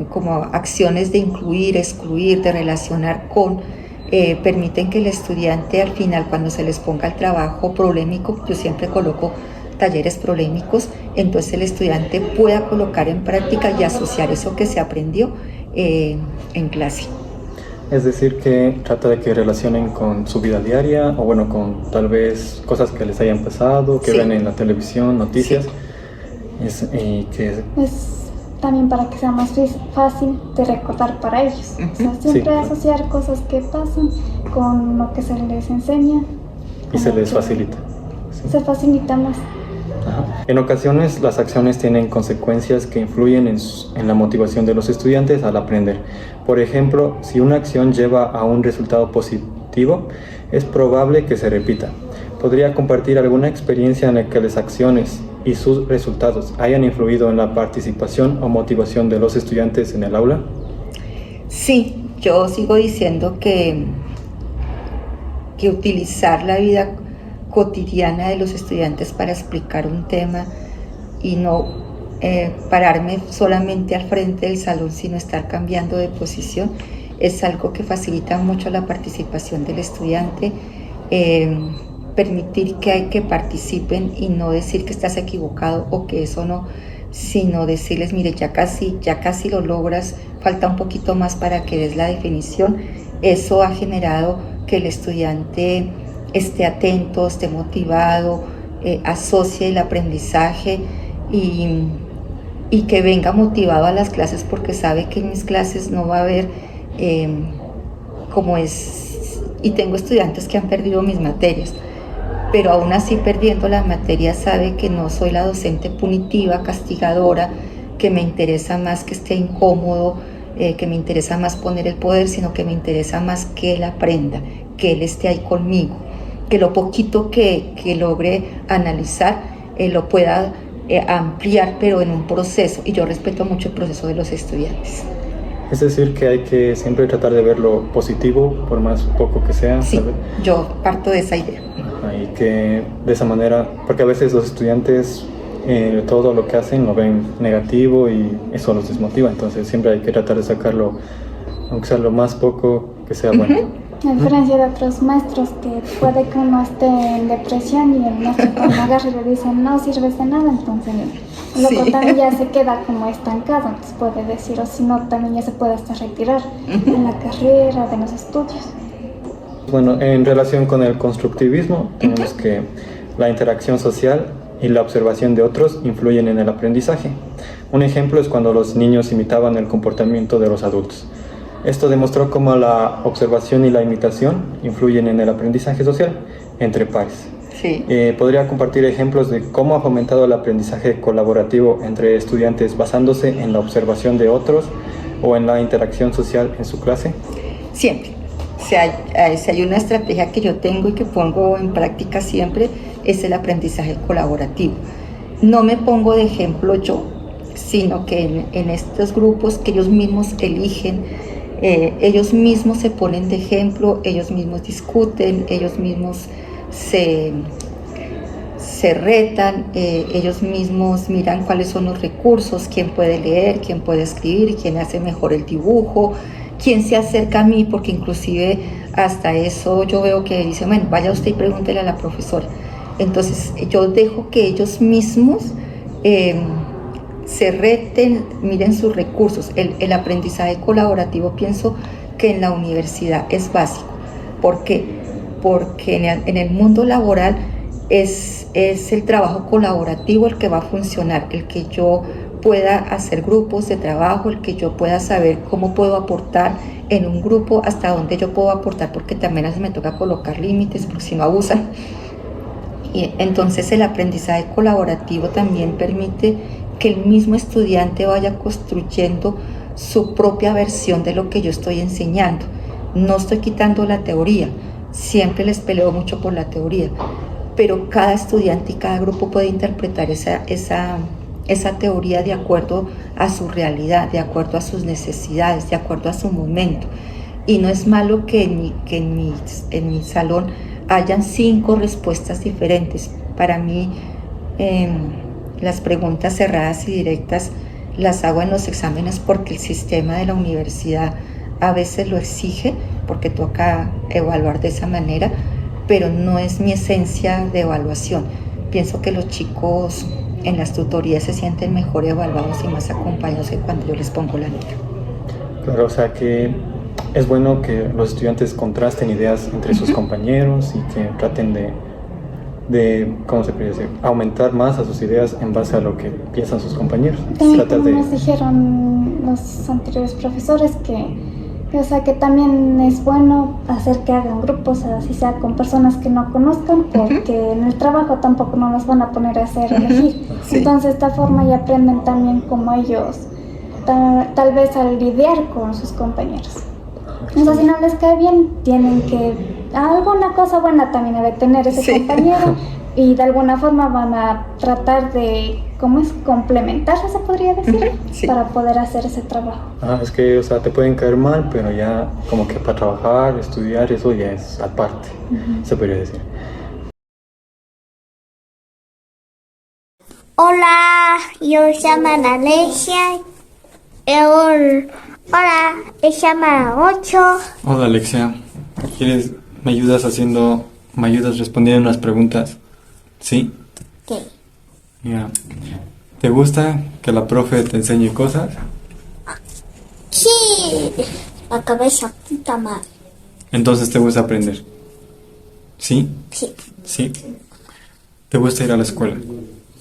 como acciones de incluir, excluir, de relacionar con, permiten que el estudiante al final, cuando se les ponga el trabajo problemático, yo siempre coloco talleres problemáticos, entonces el estudiante pueda colocar en práctica y asociar eso que se aprendió en clase. Es decir, que trata de que relacionen con su vida diaria o con tal vez cosas que les hayan pasado, que ven en la televisión, noticias. Sí. También para que sea más fácil de recordar para ellos. O sea, siempre asociar cosas que pasan con lo que se les enseña. Y se les facilita. Sí. Se facilita más. Ajá. En ocasiones las acciones tienen consecuencias que influyen en la motivación de los estudiantes al aprender. Por ejemplo, si una acción lleva a un resultado positivo, es probable que se repita. ¿Podría compartir alguna experiencia en la que las acciones y sus resultados hayan influido en la participación o motivación de los estudiantes en el aula? Sí, yo sigo diciendo que utilizar la vida cotidiana de los estudiantes para explicar un tema y no pararme solamente al frente del salón, sino estar cambiando de posición, es algo que facilita mucho la participación del estudiante. Permitir que participen y no decir que estás equivocado o que eso no, sino decirles, mire, ya casi lo logras, falta un poquito más para que des la definición. Eso ha generado que el estudiante esté atento, esté motivado, asocie el aprendizaje y que venga motivado a las clases, porque sabe que en mis clases no va a haber y tengo estudiantes que han perdido mis materias, pero aún así perdiendo la materia sabe que no soy la docente punitiva, castigadora, que me interesa más que esté incómodo, que me interesa más poner el poder, sino que me interesa más que él aprenda, que él esté ahí conmigo, que lo poquito que logre analizar lo pueda ampliar, pero en un proceso, y yo respeto mucho el proceso de los estudiantes. Es decir, que hay que siempre tratar de ver lo positivo, por más poco que sea. Sí, ¿sabes? yo parto de esa idea. Y que de esa manera, porque a veces los estudiantes todo lo que hacen lo ven negativo y eso los desmotiva. Entonces siempre hay que tratar de sacarlo, aunque sea lo más poco que sea bueno. A diferencia de otros maestros que puede que uno esté en depresión y el maestro cuando agarra y le dice no sirves de nada, entonces el loco también ya se queda como estancado, entonces puede decir, o si no también ya se puede hasta retirar en la carrera, de los estudios. Bueno, en relación con el constructivismo, tenemos que la interacción social y la observación de otros influyen en el aprendizaje. Un ejemplo es cuando los niños imitaban el comportamiento de los adultos. Esto demostró cómo la observación y la imitación influyen en el aprendizaje social entre pares. Sí. ¿Podría compartir ejemplos de cómo ha fomentado el aprendizaje colaborativo entre estudiantes basándose en la observación de otros o en la interacción social en su clase? Siempre. Si hay una estrategia que yo tengo y que pongo en práctica siempre, es el aprendizaje colaborativo. No me pongo de ejemplo yo, sino que en estos grupos que ellos mismos eligen, ellos mismos se ponen de ejemplo, ellos mismos discuten, ellos mismos se retan, ellos mismos miran cuáles son los recursos, quién puede leer, quién puede escribir, quién hace mejor el dibujo, quién se acerca a mí, porque inclusive hasta eso yo veo que dicen, bueno, vaya usted y pregúntele a la profesora. Entonces yo dejo que ellos mismos se reten, miren sus recursos. El aprendizaje colaborativo pienso que en la universidad es básico. ¿Por qué? Porque en el mundo laboral es el trabajo colaborativo el que va a funcionar, el que yo pueda hacer grupos de trabajo, el que yo pueda saber cómo puedo aportar en un grupo, hasta dónde yo puedo aportar, porque también a veces me toca colocar límites, porque si no abusan. Y entonces el aprendizaje colaborativo también permite que el mismo estudiante vaya construyendo su propia versión de lo que yo estoy enseñando. No estoy quitando la teoría, siempre les peleo mucho por la teoría, pero cada estudiante y cada grupo puede interpretar esa teoría de acuerdo a su realidad, de acuerdo a sus necesidades, de acuerdo a su momento. Y no es malo que en mi salón hayan 5 respuestas diferentes. Para mí, las preguntas cerradas y directas las hago en los exámenes porque el sistema de la universidad a veces lo exige, porque toca evaluar de esa manera, pero no es mi esencia de evaluación. Pienso que los chicos en las tutorías se sienten mejor evaluados y más acompañados que cuando yo les pongo la nota. Claro, o sea que es bueno que los estudiantes contrasten ideas entre sus compañeros y que traten de ¿cómo se puede decir? Aumentar más a sus ideas en base a lo que piensan sus compañeros. También como nos dijeron los anteriores profesores que también es bueno hacer que hagan grupos, así sea con personas que no conozcan, porque en el trabajo tampoco no nos van a poner a hacer elegir. Sí. Entonces de esta forma ya aprenden también como ellos, tal vez al lidiar con sus compañeros. Entonces si no les cae bien, tienen que alguna cosa buena también debe tener ese compañero y de alguna forma van a tratar de, ¿cómo es? Complementarse, se podría decir, para poder hacer ese trabajo. Es que, o sea, te pueden caer mal, pero ya como que para trabajar, estudiar, eso ya es aparte, se podría decir. Hola, yo me llamo Alexia. Hola, me llamo 8. Hola Alexia, ¿me ayudas respondiendo unas preguntas? ¿Sí? ¿Qué? Ya. ¿Te gusta que la profe te enseñe cosas? Sí, la cabeza puta madre. Entonces te gusta aprender. ¿Sí? Sí. ¿Sí? ¿Te gusta ir a la escuela?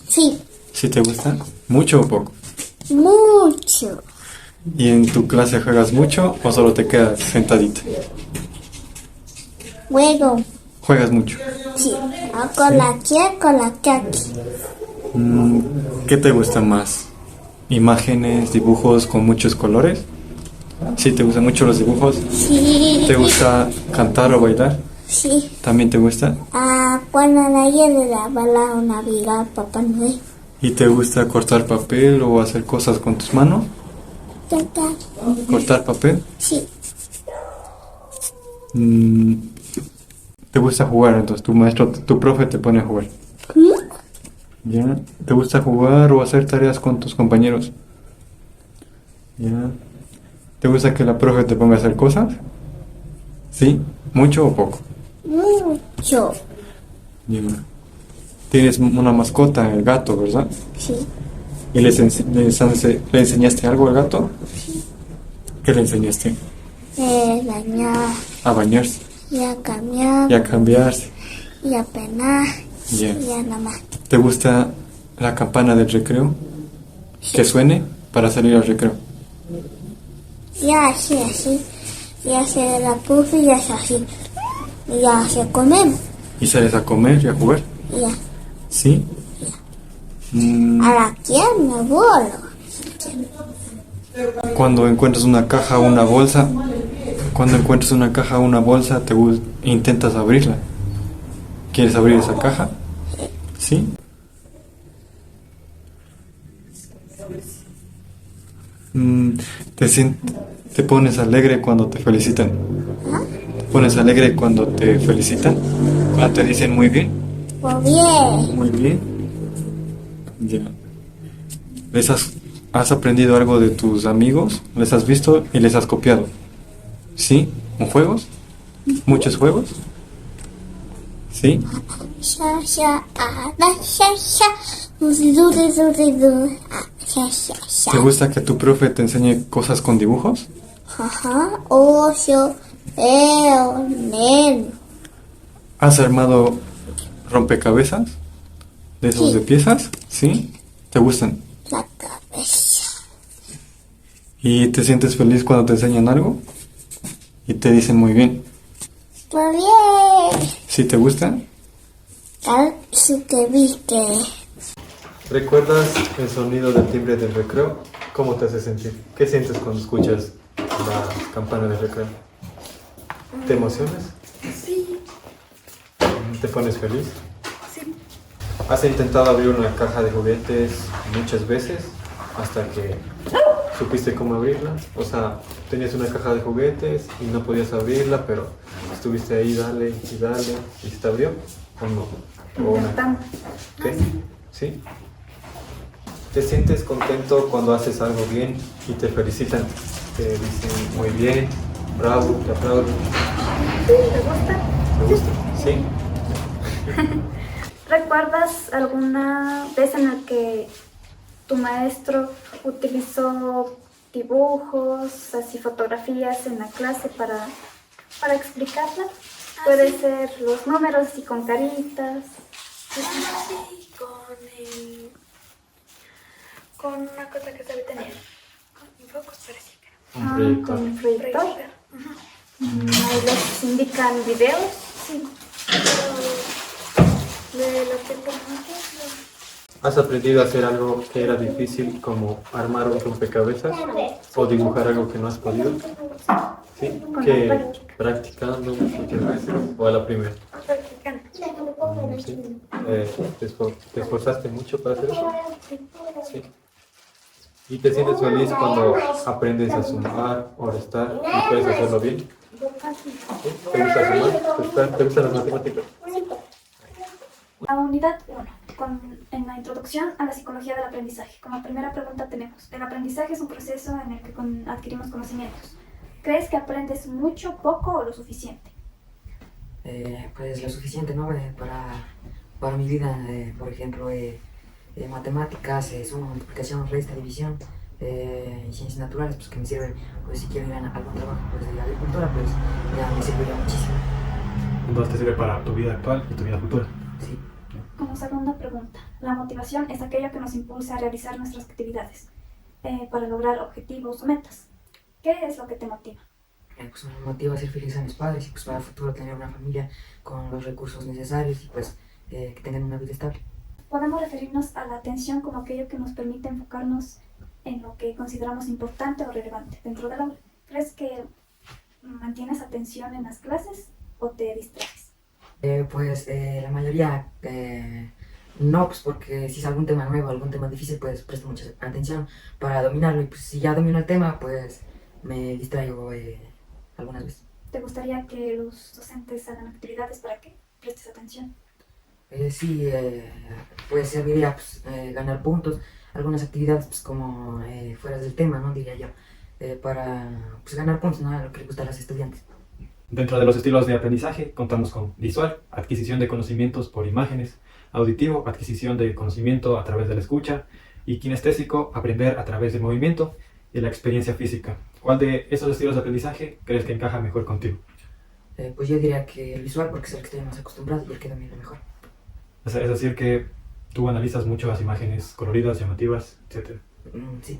Sí. ¿Sí te gusta? ¿Mucho o poco? Mucho. ¿Y en tu clase juegas mucho o solo te quedas sentadita? Juego. ¿Juegas mucho? Sí. Con la kaki. ¿Qué te gusta más? ¿Imágenes, dibujos con muchos colores? ¿Sí te gustan mucho los dibujos? Sí. ¿Te gusta cantar o bailar? Sí. ¿También te gusta? Bueno, nadie le daba la Navidad a Papá Noel. ¿Y te gusta cortar papel o hacer cosas con tus manos? ¿Cortar papel? Sí. ¿Te gusta jugar? Entonces tu profe te pone a jugar. ¿Ya? ¿Te gusta jugar o hacer tareas con tus compañeros? ¿Ya? ¿Te gusta que la profe te ponga a hacer cosas? ¿Sí? ¿Mucho o poco? Mucho. Ya. Tienes una mascota, el gato, ¿verdad? Sí. ¿Y le enseñaste algo al gato? ¿Qué le enseñaste? Bañar. A bañarse Y a cambiar. y a cambiarse. Y a penar. Ya. Y a nada más. ¿Te gusta la campana del recreo? Que suene para salir al recreo. Ya así, así. Ya se la puse y ya es así. Y ya se comemos. ¿Y sales a comer y a jugar? Ya. ¿Sí? A la quien me vuelo. Cuando encuentras una caja o una bolsa, intentas abrirla. ¿Quieres abrir esa caja? ¿Sí? ¿Te pones alegre cuando te felicitan? ¿Te pones alegre cuando te felicitan? ¿Cuando te dicen muy bien? Pues bien. Muy bien. Ya. ¿Has aprendido algo de tus amigos? ¿Les has visto y les has copiado? ¿Sí? ¿En juegos? ¿Muchos juegos? ¿Sí? Sha, sha, ah, da, sha, sha. Du, du, du, du, du. Ah, sha, sha, sha. ¿Te gusta que tu profe te enseñe cosas con dibujos? Ajá. Oso. Neno. ¿Has armado rompecabezas? ¿De esos Sí. de piezas? ¿Sí? ¿Te gustan? La cabeza. ¿Y te sientes feliz cuando te enseñan algo? Y te dicen muy bien. Pues bien. ¿Sí te gusta? Tal si te viste. ¿Recuerdas el sonido del timbre del recreo? ¿Cómo te hace sentir? ¿Qué sientes cuando escuchas la campana del recreo? ¿Te emocionas? Sí, ¿Te pones feliz? sí. ¿Has intentado abrir una caja de juguetes muchas veces hasta que supiste cómo abrirla? O sea, tenías una caja de juguetes y no podías abrirla, pero estuviste ahí, dale y dale, y se te abrió, ¿o no? ¿O una- Intentando. ¿Qué? ¿Sí? ¿Te sientes contento cuando haces algo bien y te felicitan? Te dicen muy bien, bravo, te aplauden. ¿Te gusta? ¿Te gusta? ¿Sí? ¿Recuerdas alguna vez en la que tu maestro utilizó dibujos, así fotografías en la clase para explicarla? Puede ser los números y con caritas. Sí, con una cosa que sabe tener. Con focos parecía que era. Un proyector. Con proyector. Ahí les indican videos. Sí. De la tecnología. ¿Has aprendido a hacer algo que era difícil, como armar un rompecabezas o dibujar algo que no has podido? ¿Sí? Con ¿Que la práctica. practicando muchas veces o a la primera? Practicando. ¿Sí? ¿Te esforzaste mucho para hacer eso? Sí. ¿Y te sientes feliz cuando aprendes a sumar o restar y puedes hacerlo bien? ¿Sí? ¿Te gusta sumar? ¿Te gustan las matemáticas? A unidad 1, en la introducción a la psicología del aprendizaje. Como primera pregunta tenemos, el aprendizaje es un proceso en el que adquirimos conocimientos. ¿Crees que aprendes mucho, poco o lo suficiente? Pues lo suficiente, ¿no? Para mi vida, por ejemplo, matemáticas, suma, multiplicación, resta, división, y ciencias naturales, pues que me sirven, pues si quiero ir a algún trabajo pues, de agricultura, pues ya me serviría muchísimo. Entonces te sirve para tu vida actual y tu vida futura. Sí. Como segunda pregunta, la motivación es aquello que nos impulsa a realizar nuestras actividades para lograr objetivos o metas. ¿Qué es lo que te motiva? Pues me motiva a ser feliz a mis padres y pues para el futuro tener una familia con los recursos necesarios y pues que tengan una vida estable. Podemos referirnos a la atención como aquello que nos permite enfocarnos en lo que consideramos importante o relevante dentro del aula. ¿Crees que mantienes atención en las clases o te distraes? La mayoría no, pues porque si es algún tema nuevo, algún tema difícil, pues presto mucha atención para dominarlo y pues si ya domino el tema, pues me distraigo algunas veces. ¿Te gustaría que los docentes hagan actividades para que prestes atención? Sí, pues serviría pues, ganar puntos, algunas actividades pues, como fuera del tema, ¿no? Diría yo, para pues, ganar puntos, ¿no? A lo que les gusta a los estudiantes. Dentro de los estilos de aprendizaje contamos con visual, adquisición de conocimientos por imágenes, auditivo, adquisición de conocimiento a través de la escucha, y kinestésico, aprender a través del movimiento y la experiencia física. ¿Cuál de esos estilos de aprendizaje crees que encaja mejor contigo? Pues yo diría que el visual, porque es el que estoy más acostumbrado y el que domino mejor. Es decir, que tú analizas mucho las imágenes coloridas, llamativas, etc. Sí.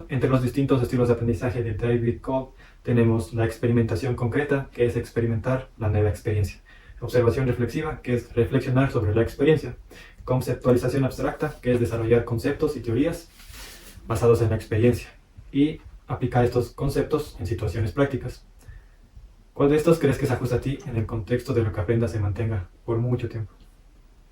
Entre los distintos estilos de aprendizaje de David Kolb tenemos la experimentación concreta, que es experimentar la nueva experiencia. Observación reflexiva, que es reflexionar sobre la experiencia. Conceptualización abstracta, que es desarrollar conceptos y teorías basados en la experiencia. Y aplicar estos conceptos en situaciones prácticas. ¿Cuál de estos crees que se ajusta a ti en el contexto de lo que aprendas se mantenga por mucho tiempo?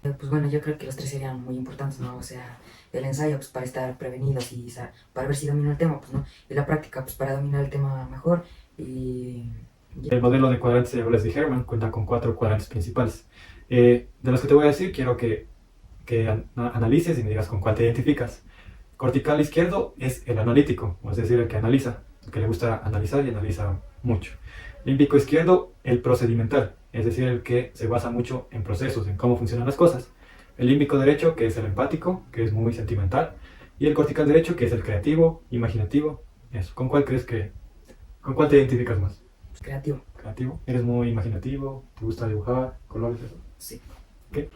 Pues bueno, yo creo que los tres serían muy importantes, ¿no? O sea, el ensayo pues para estar prevenidos y para ver si domino el tema, pues, ¿no? Y la práctica pues para dominar el tema mejor y... El modelo de cuadrantes cerebrales de Herman cuenta con 4 cuadrantes principales. De los que te voy a decir, quiero que analices y me digas con cuál te identificas. Cortical izquierdo es el analítico, es decir, el que analiza, el que le gusta analizar y analiza mucho. Límbico izquierdo, el procedimental, es decir, el que se basa mucho en procesos, en cómo funcionan las cosas. El límbico derecho, que es el empático, que es muy sentimental. Y el cortical derecho, que es el creativo, imaginativo. Eso. ¿Con cuál te identificas más? Creativo. Creativo. ¿Eres muy imaginativo? ¿Te gusta dibujar? ¿Colores? Eso? Sí. Okay.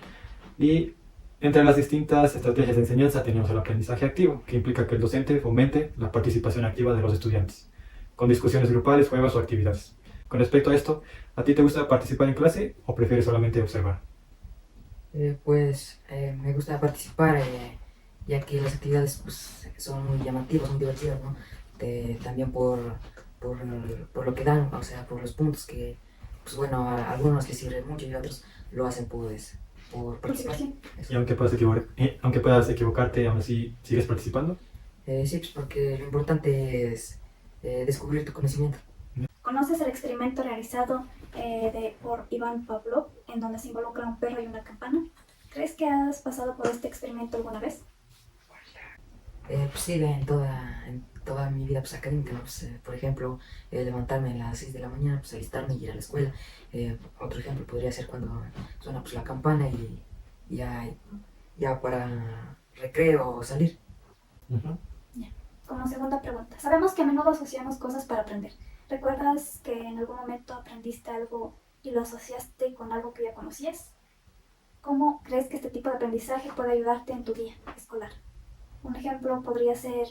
Y entre las distintas estrategias de enseñanza tenemos el aprendizaje activo, que implica que el docente fomente la participación activa de los estudiantes, con discusiones grupales, juegos o actividades. Con respecto a esto, ¿a ti te gusta participar en clase o prefieres solamente observar? Me gusta participar, ya que las actividades pues, son muy llamativas, muy divertidas, ¿no? También por lo que dan, o sea, por los puntos que, pues bueno, a algunos les sirven mucho y a otros lo hacen pues por participar. Y aunque puedas equivocarte, aún así sigues participando. Sí, pues porque lo importante es descubrir tu conocimiento. ¿Conoces el experimento realizado por Iván Pavlov, en donde se involucra un perro y una campana? ¿Crees que has pasado por este experimento alguna vez? Pues sí, en toda mi vida pues, académica, ¿no? Pues, por ejemplo, levantarme a las 6 de la mañana, pues alistarme y ir a la escuela. Otro ejemplo podría ser cuando suena pues, la campana y ya para recreo o salir. Como segunda pregunta, sabemos que a menudo asociamos cosas para aprender. ¿Recuerdas que en algún momento aprendiste algo y lo asociaste con algo que ya conocías? ¿Cómo crees que este tipo de aprendizaje puede ayudarte en tu día escolar? Un ejemplo podría ser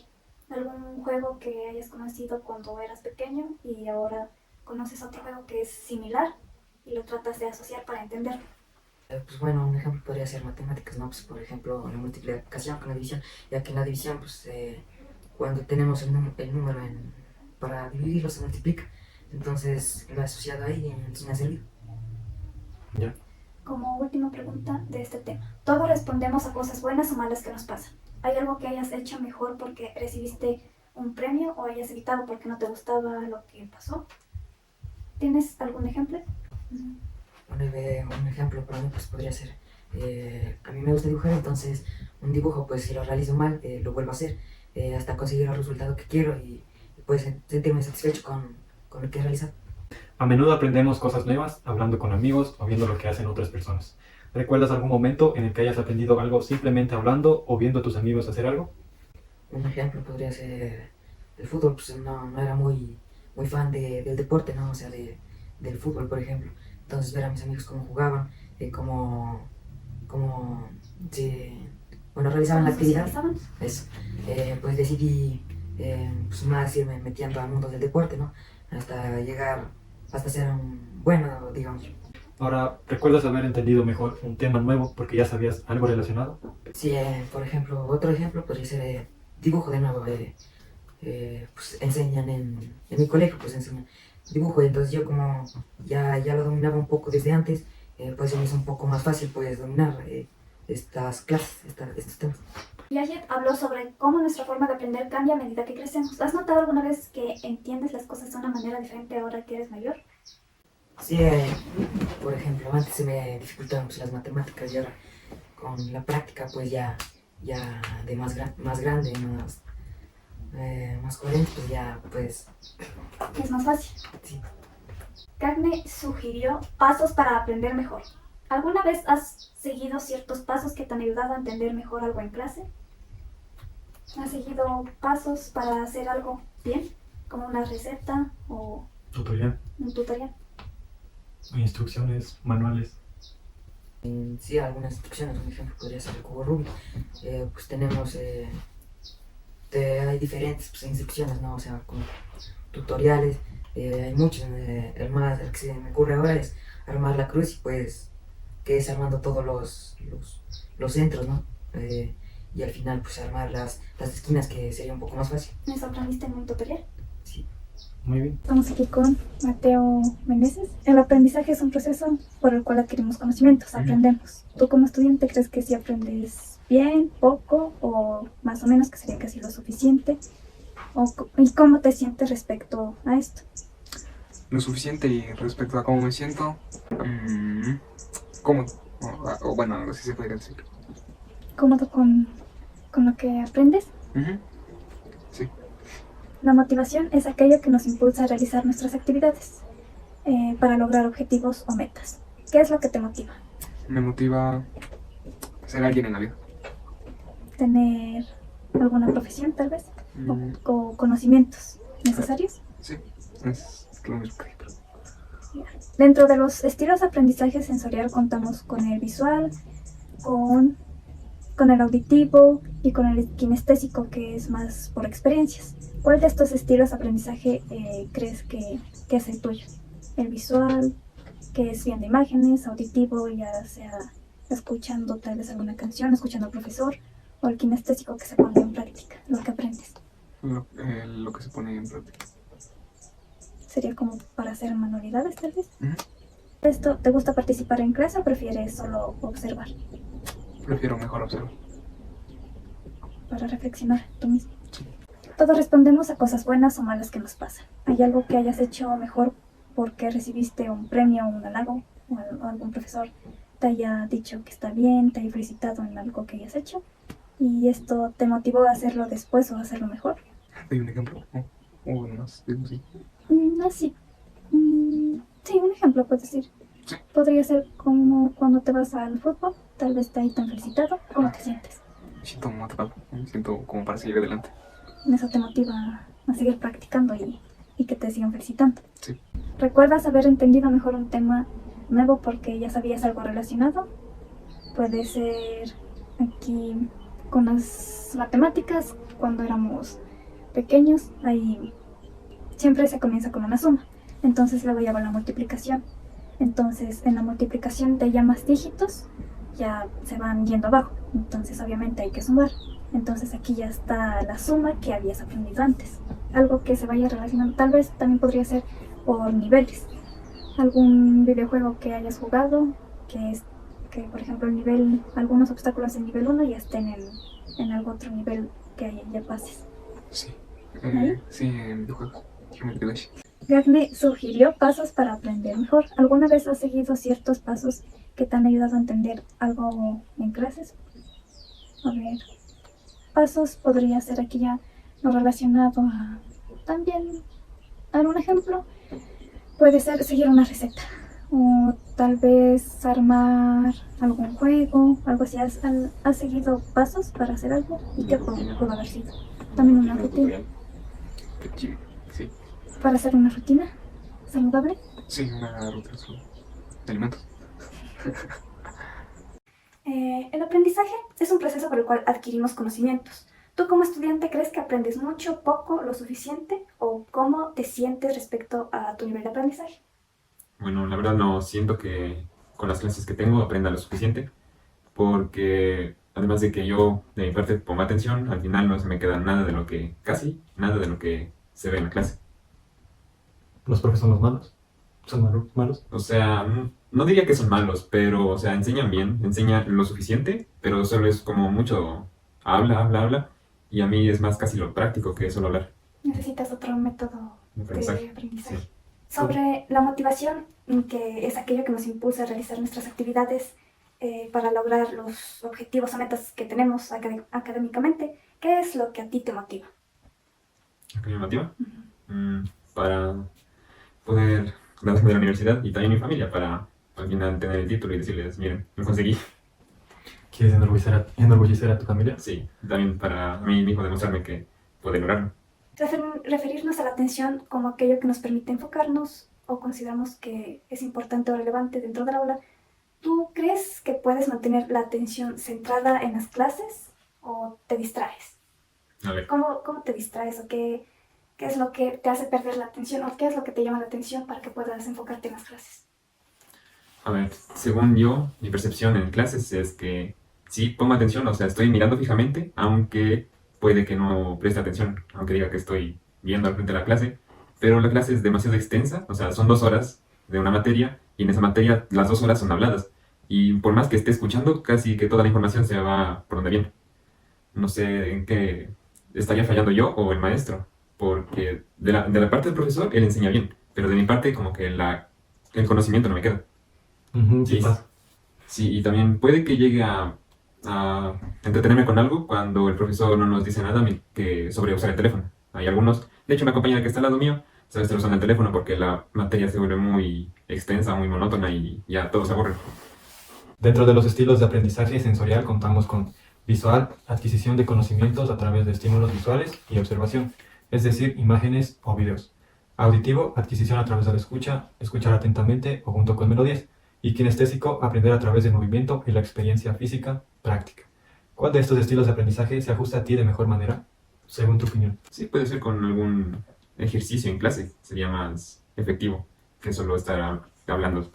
algún juego que hayas conocido cuando eras pequeño y ahora conoces otro juego que es similar y lo tratas de asociar para entenderlo. Pues bueno, un ejemplo podría ser matemáticas, ¿no? Pues por ejemplo, la multiplicación con la división, ya que en la división, pues cuando tenemos el número para dividirlo se multiplica. Entonces lo he asociado ahí y entonces me ha servido. Ya. Como última pregunta de este tema, todos respondemos a cosas buenas o malas que nos pasan. ¿Hay algo que hayas hecho mejor porque recibiste un premio o hayas evitado porque no te gustaba lo que pasó? ¿Tienes algún ejemplo? Bueno, un ejemplo para mí pues podría ser, a mí me gusta dibujar, entonces un dibujo pues si lo realizo mal, lo vuelvo a hacer hasta conseguir el resultado que quiero y pues sentirme satisfecho con lo que he realizado. A menudo aprendemos cosas nuevas hablando con amigos o viendo lo que hacen otras personas. ¿Recuerdas algún momento en el que hayas aprendido algo simplemente hablando o viendo a tus amigos hacer algo? Un ejemplo podría ser el fútbol, pues no era muy fan del deporte, ¿no? O sea, del fútbol, por ejemplo. Entonces ver a mis amigos cómo jugaban, cómo realizaban la actividad. Eso. Pues decidí pues más irme metiendo al mundo del deporte, ¿no? Hasta ser un bueno, digamos. Ahora, ¿recuerdas haber entendido mejor un tema nuevo porque ya sabías algo relacionado? Sí, por ejemplo, otro ejemplo podría ser dibujo de nuevo. Pues enseñan en mi colegio, pues enseñan dibujo, y entonces yo como ya lo dominaba un poco desde antes, pues se me hizo un poco más fácil pues dominar estas clases, estos temas. Piaget habló sobre cómo nuestra forma de aprender cambia a medida que crecemos. ¿Has notado alguna vez que entiendes las cosas de una manera diferente ahora que eres mayor? Sí, por ejemplo, antes se me dificultaban pues, las matemáticas y ahora con la práctica pues ya de más grande, más coherente, pues ya pues... Es más fácil. Sí. Cagne sugirió pasos para aprender mejor. ¿Alguna vez has seguido ciertos pasos que te han ayudado a entender mejor algo en clase? ¿Has seguido pasos para hacer algo bien? Como una receta o Tutorial, un tutorial. instrucciones, manuales. Sí, algunas instrucciones, un ejemplo podría ser el cubo Rubik. Pues tenemos, hay diferentes pues, instrucciones, ¿no? O sea, como tutoriales, hay muchos. El que se me ocurre ahora es armar la cruz y pues, que es armando todos los centros, ¿no? Y al final pues armar las esquinas, que sería un poco más fácil. ¿Eso aprendiste en un tutorial? Sí. Muy bien. Estamos aquí con Mateo Meneses. El aprendizaje es un proceso por el cual adquirimos conocimientos, aprendemos. ¿Tú como estudiante crees que si aprendes bien, poco o más o menos, que sería casi lo suficiente? ¿Y cómo te sientes respecto a esto? Lo suficiente y respecto a cómo me siento, cómodo, o bueno, algo así se podría decir. ¿Cómodo con lo que aprendes? Sí. La motivación es aquello que nos impulsa a realizar nuestras actividades para lograr objetivos o metas. ¿Qué es lo que te motiva? Me motiva ser alguien en la vida. ¿Tener alguna profesión tal vez? ¿O conocimientos necesarios? Sí, es lo mismo que digo. Dentro de los estilos de aprendizaje sensorial contamos con el visual, con el auditivo y con el kinestésico, que es más por experiencias. ¿Cuál de estos estilos de aprendizaje crees que es el tuyo? ¿El visual, que es viendo imágenes, auditivo, ya sea escuchando tal vez alguna canción, escuchando al profesor, o el kinestésico, que se pone en práctica, lo que aprendes? Lo que se pone en práctica. ¿Sería como para hacer manualidades tal vez? ¿Esto te gusta participar en clase o prefieres solo observar? Prefiero mejor observar. Para reflexionar tú mismo. Sí. Todos respondemos a cosas buenas o malas que nos pasan. ¿Hay algo que hayas hecho mejor porque recibiste un premio o un halago? ¿O algún profesor te haya dicho que está bien, te haya felicitado en algo que hayas hecho? ¿Y esto te motivó a hacerlo después o a hacerlo mejor? ¿Hay un ejemplo? ¿O más? Sí. Así. Sí, un ejemplo puedes decir. Sí. Podría ser como cuando te vas al fútbol, tal vez te hayan felicitado. ¿Cómo te sientes? Me siento motivado, me siento como para seguir adelante. Eso te motiva a seguir practicando y que te sigan felicitando. Sí. ¿Recuerdas haber entendido mejor un tema nuevo porque ya sabías algo relacionado? Puede ser aquí con las matemáticas, cuando éramos pequeños, ahí siempre se comienza con una suma. Entonces luego ya va la multiplicación. Entonces en la multiplicación de ya más dígitos ya se van yendo abajo. Entonces obviamente hay que sumar. Entonces aquí ya está la suma que habías aprendido antes. Algo que se vaya relacionando. Tal vez también podría ser por niveles. Algún videojuego que hayas jugado, que por ejemplo el nivel, algunos obstáculos en nivel 1 ya estén en algún otro nivel que ya pases. Sí. Sí, en videojuegos. Geometry Dash. Gagne sugirió pasos para aprender mejor. ¿Alguna vez has seguido ciertos pasos que te han ayudado a entender algo en clases? A ver, pasos podría ser aquí ya lo relacionado a también, dar un ejemplo, puede ser seguir una receta o tal vez armar algún juego, algo así. ¿Has seguido pasos para hacer algo? ¿Y qué pudo haber sido? También una rutina. Sí. ¿Para hacer una rutina saludable? Sí, una rutina de alimentos. El aprendizaje es un proceso por el cual adquirimos conocimientos. ¿Tú como estudiante crees que aprendes mucho, poco, lo suficiente? ¿O cómo te sientes respecto a tu nivel de aprendizaje? Bueno, la verdad no siento que con las clases que tengo aprenda lo suficiente, porque además de que yo de mi parte pongo atención, al final no se me queda casi nada de lo que se ve en la clase. ¿Los profes son los malos? ¿Son malos? O sea, no diría que son malos, pero o sea, enseñan bien, enseñan lo suficiente, pero solo es como mucho habla, y a mí es más casi lo práctico que solo hablar. ¿Necesitas otro método de aprendizaje? de aprendizaje? Sí. Sobre la motivación, que es aquello que nos impulsa a realizar nuestras actividades para lograr los objetivos o metas que tenemos académicamente, ¿qué es lo que a ti te motiva? ¿Qué me motiva? Para poder graduarme de la universidad y también mi familia, para al final tener el título y decirles, miren, lo conseguí. ¿Quieres enorgullecer a tu familia? Sí, también para mí mismo demostrarme que puedo lograrlo. Referirnos a la atención como aquello que nos permite enfocarnos o consideramos que es importante o relevante dentro del aula. ¿Tú crees que puedes mantener la atención centrada en las clases o te distraes? A ver, ¿Cómo te distraes o qué es lo que te hace perder la atención o qué es lo que te llama la atención para que puedas enfocarte en las clases? a ver, según yo, mi percepción en clases es que sí pongo atención, o sea, estoy mirando fijamente, aunque puede que no preste atención, aunque diga que estoy viendo al frente de la clase, pero la clase es demasiado extensa, o sea, son 2 horas de una materia, y en esa materia las 2 horas son habladas, y por más que esté escuchando, casi que toda la información se va por donde viene. No sé en qué estaría fallando yo o el maestro, porque de la parte del profesor él enseña bien, pero de mi parte como que el conocimiento no me queda. Sí, pasa. Sí, y también puede que llegue a entretenerme con algo cuando el profesor no nos dice nada sobre usar el teléfono. Hay algunos, de hecho una compañera que está al lado mío, sabe estar usando el teléfono porque la materia se vuelve muy extensa, muy monótona y ya todos se aburren. Dentro de los estilos de aprendizaje sensorial contamos con visual, adquisición de conocimientos a través de estímulos visuales y observación, es decir, imágenes o videos. Auditivo, adquisición a través de la escucha, escuchar atentamente o junto con melodías. Y kinestésico, aprender a través del movimiento y la experiencia física práctica. ¿Cuál de estos estilos de aprendizaje se ajusta a ti de mejor manera, según tu opinión? Sí, puede ser con algún ejercicio en clase, sería más efectivo que solo estar hablando,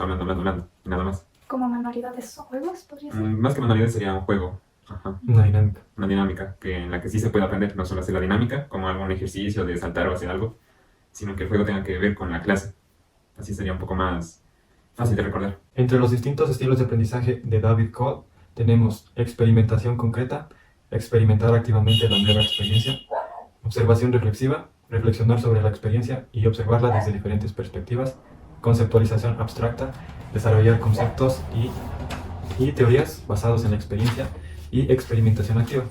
y nada más. ¿Como manualidades o juegos, podría ser? Más que manualidad sería un juego. Ajá. Una dinámica. Una dinámica en la que sí se puede aprender, no solo hacer la dinámica, como algún ejercicio de saltar o hacer algo, sino que el juego tenga que ver con la clase. Así sería un poco más fácil de recordar. Entre los distintos estilos de aprendizaje de David Cole tenemos experimentación concreta, experimentar activamente la nueva experiencia, observación reflexiva, reflexionar sobre la experiencia y observarla desde diferentes perspectivas, conceptualización abstracta, desarrollar conceptos y teorías basados en la experiencia y experimentación activa,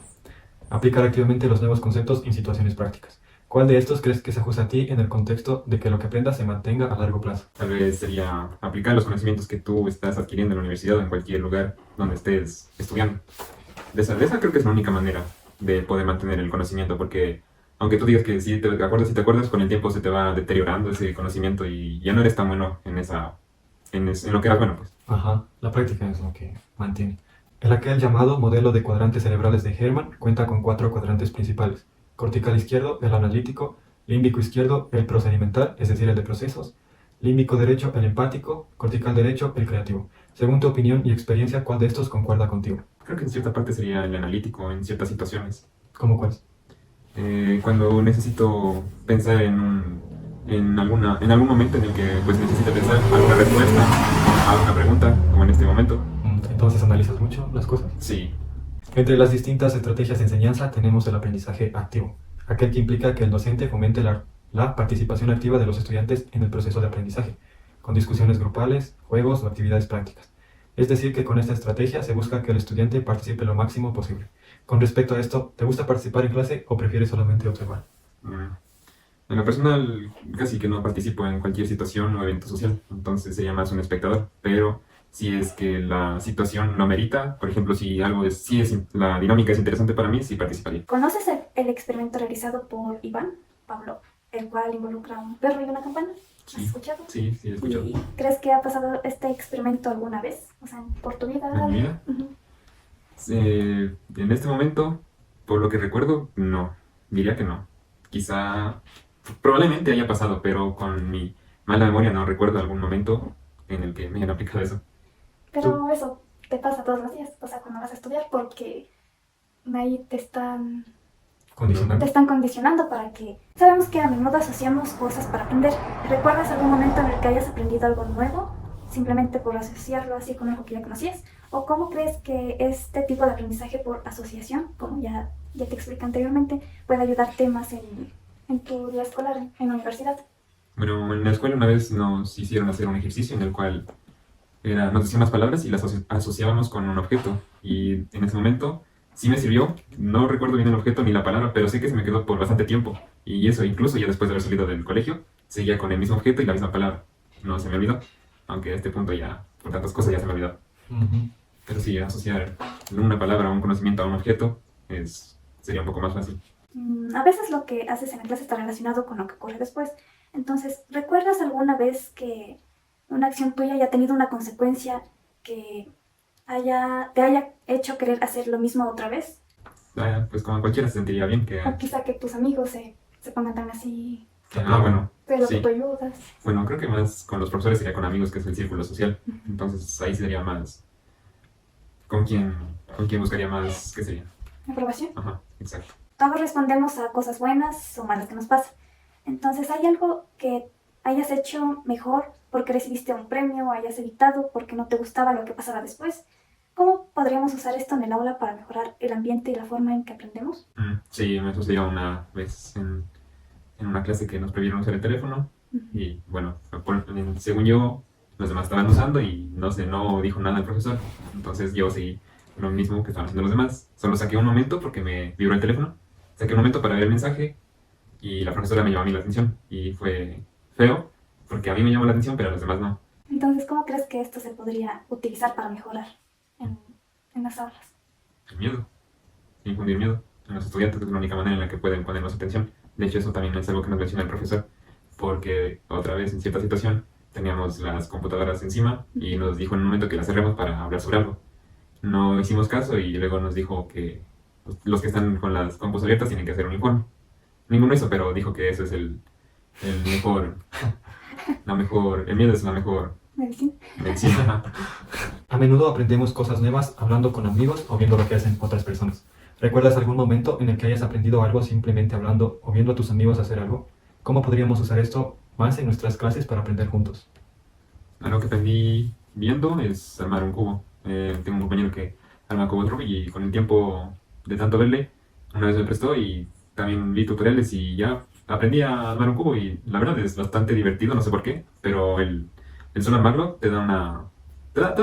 aplicar activamente los nuevos conceptos en situaciones prácticas. ¿Cuál de estos crees que se ajusta a ti en el contexto de que lo que aprendas se mantenga a largo plazo? Tal vez sería aplicar los conocimientos que tú estás adquiriendo en la universidad o en cualquier lugar donde estés estudiando. De esa creo que es la única manera de poder mantener el conocimiento, porque aunque tú digas que si te acuerdas, con el tiempo se te va deteriorando ese conocimiento y ya no eres tan bueno en lo que eras bueno, pues. Ajá, la práctica es lo que mantiene. El aquel llamado modelo de cuadrantes cerebrales de Hermann cuenta con 4 cuadrantes principales. Cortical izquierdo, el analítico; límbico izquierdo, el procedimental, es decir, el de procesos; límbico derecho, el empático; cortical derecho, el creativo. Según tu opinión y experiencia, ¿cuál de estos concuerda contigo? Creo que en cierta parte sería el analítico en ciertas situaciones. ¿Cómo cuáles? Cuando necesito pensar en algún momento en el que pues necesito pensar alguna respuesta a una pregunta, como en este momento. Entonces analizas mucho las cosas. Sí. Entre las distintas estrategias de enseñanza tenemos el aprendizaje activo, aquel que implica que el docente fomente la participación activa de los estudiantes en el proceso de aprendizaje, con discusiones grupales, juegos o actividades prácticas. Es decir, que con esta estrategia se busca que el estudiante participe lo máximo posible. Con respecto a esto, ¿te gusta participar en clase o prefieres solamente observar? En lo personal, casi que no participo en cualquier situación o evento social, entonces sería más un espectador, pero si es que la situación lo amerita, por ejemplo, si la dinámica es interesante para mí, sí participaría. ¿Conoces el experimento realizado por Iván Pavlov, el cual involucra a un perro y una campana? ¿Has escuchado? Sí, he escuchado. ¿Y crees que ha pasado este experimento alguna vez? O sea, por tu vida. ¿En mi vida? En este momento, por lo que recuerdo, no. Diría que no. Quizá, probablemente haya pasado, pero con mi mala memoria no recuerdo algún momento en el que me hayan aplicado eso. Pero eso te pasa todos los días, o sea, cuando vas a estudiar, porque ahí te están condicionando para que... Sabemos que a menudo asociamos cosas para aprender. ¿Recuerdas algún momento en el que hayas aprendido algo nuevo, simplemente por asociarlo así con algo que ya conocías? ¿O cómo crees que este tipo de aprendizaje por asociación, como ya te expliqué anteriormente, puede ayudarte más en tu vida escolar, en la universidad? Bueno, en la escuela una vez nos hicieron hacer un ejercicio en el cual nos decían las palabras y las asociábamos con un objeto. Y en ese momento sí me sirvió, no recuerdo bien el objeto ni la palabra, pero sé que se me quedó por bastante tiempo. Y eso incluso ya después de haber salido del colegio, seguía con el mismo objeto y la misma palabra. No se me olvidó, aunque a este punto ya, por tantas cosas ya se me olvidó. Pero sí, asociar una palabra o un conocimiento a un objeto sería un poco más fácil. A veces lo que haces en la clase está relacionado con lo que ocurre después. Entonces, ¿recuerdas alguna vez que una acción tuya haya tenido una consecuencia que te haya hecho querer hacer lo mismo otra vez? Pues como cualquiera se sentiría bien que... O quizá que tus amigos se pongan tan así, bueno, pero sí. que tú ayudas. Bueno, creo que más con los profesores sería con amigos, que es el círculo social. Entonces ahí sería más... ¿Con quién buscaría más? ¿Qué sería? ¿Aprobación? Ajá, exacto. Todos respondemos a cosas buenas o malas que nos pasan. Entonces, ¿hay algo que hayas hecho mejor porque recibiste un premio o hayas evitado porque no te gustaba lo que pasaba después? ¿Cómo podríamos usar esto en el aula para mejorar el ambiente y la forma en que aprendemos? Sí, me sucedió una vez en una clase que nos prohibieron usar el teléfono. Y bueno, según yo, los demás estaban usando y no dijo nada el profesor. Entonces yo seguí lo mismo que estaban haciendo los demás. Solo saqué un momento porque me vibró el teléfono. Saqué un momento para ver el mensaje y la profesora me llamó a mí la atención. Y fue feo porque a mí me llamó la atención, pero a los demás no. Entonces, ¿cómo crees que esto se podría utilizar para mejorar en las aulas? El miedo. Infundir miedo en los estudiantes es la única manera en la que pueden ponernos atención. De hecho, eso también es algo que nos menciona el profesor. Porque otra vez, en cierta situación, teníamos las computadoras encima y nos dijo en un momento que las cerremos para hablar sobre algo. No hicimos caso y luego nos dijo que los que están con las compus abiertas tienen que hacer un informe. Ninguno hizo, pero dijo que eso es el mejor, el miedo es la mejor medicina. A menudo aprendemos cosas nuevas hablando con amigos o viendo lo que hacen otras personas. ¿Recuerdas algún momento en el que hayas aprendido algo simplemente hablando o viendo a tus amigos hacer algo? ¿Cómo podríamos usar esto más en nuestras clases para aprender juntos? Algo que aprendí viendo es armar un cubo. Tengo un compañero que arma cubos Rubik y con el tiempo de tanto verle, una vez me prestó y también vi tutoriales y ya aprendí a armar un cubo y la verdad es bastante divertido, no sé por qué, pero el solo armarlo te da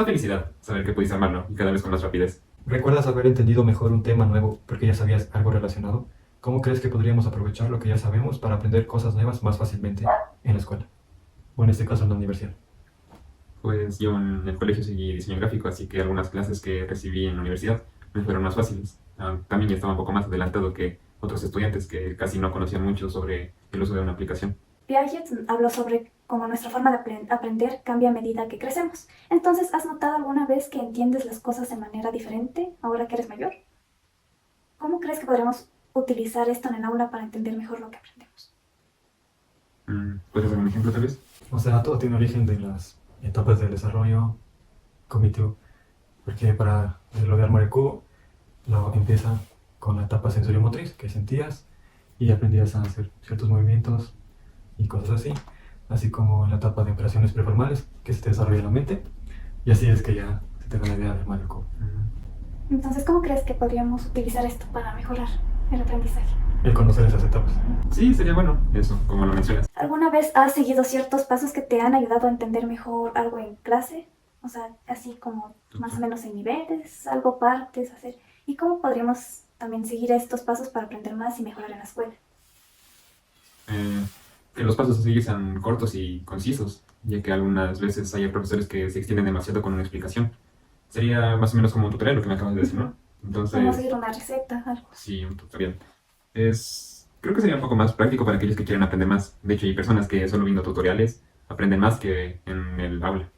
felicidad saber que puedes armarlo y cada vez con más rapidez. ¿Recuerdas haber entendido mejor un tema nuevo porque ya sabías algo relacionado? ¿Cómo crees que podríamos aprovechar lo que ya sabemos para aprender cosas nuevas más fácilmente en la escuela? O en este caso en la universidad. Pues yo en el colegio seguí diseño gráfico, así que algunas clases que recibí en la universidad me fueron más fáciles. También ya estaba un poco más adelantado que otros estudiantes que casi no conocían mucho sobre el uso de una aplicación. Piaget habló sobre cómo nuestra forma de aprender cambia a medida que crecemos. Entonces, ¿has notado alguna vez que entiendes las cosas de manera diferente ahora que eres mayor? ¿Cómo crees que podremos utilizar esto en el aula para entender mejor lo que aprendemos? ¿Puedes dar un ejemplo tal vez? O sea, todo tiene origen de las etapas del desarrollo cognitivo. Porque para lo de armar el cubo, lo empieza con la etapa sensorio-motriz, que sentías y aprendías a hacer ciertos movimientos y cosas así como en la etapa de operaciones preformales, que se te desarrolla en la mente, y así es que ya se te da la idea de armar el cubo. Entonces, ¿cómo crees que podríamos utilizar esto para mejorar el aprendizaje? El conocer esas etapas. Sí, sería bueno, eso, como lo mencionas. ¿Alguna vez has seguido ciertos pasos que te han ayudado a entender mejor algo en clase? O sea, así como más o menos en niveles, algo partes, hacer. ¿Y cómo podríamos también seguir estos pasos para aprender más y mejorar en la escuela? Que los pasos a seguir sean cortos y concisos, ya que algunas veces hay profesores que se extienden demasiado con una explicación. Sería más o menos como un tutorial lo que me acabas de decir, ¿no? Entonces, ¿Cómo seguir una receta, algo? Sí, un tutorial. Creo que sería un poco más práctico para aquellos que quieren aprender más. De hecho, hay personas que solo viendo tutoriales aprenden más que en el aula.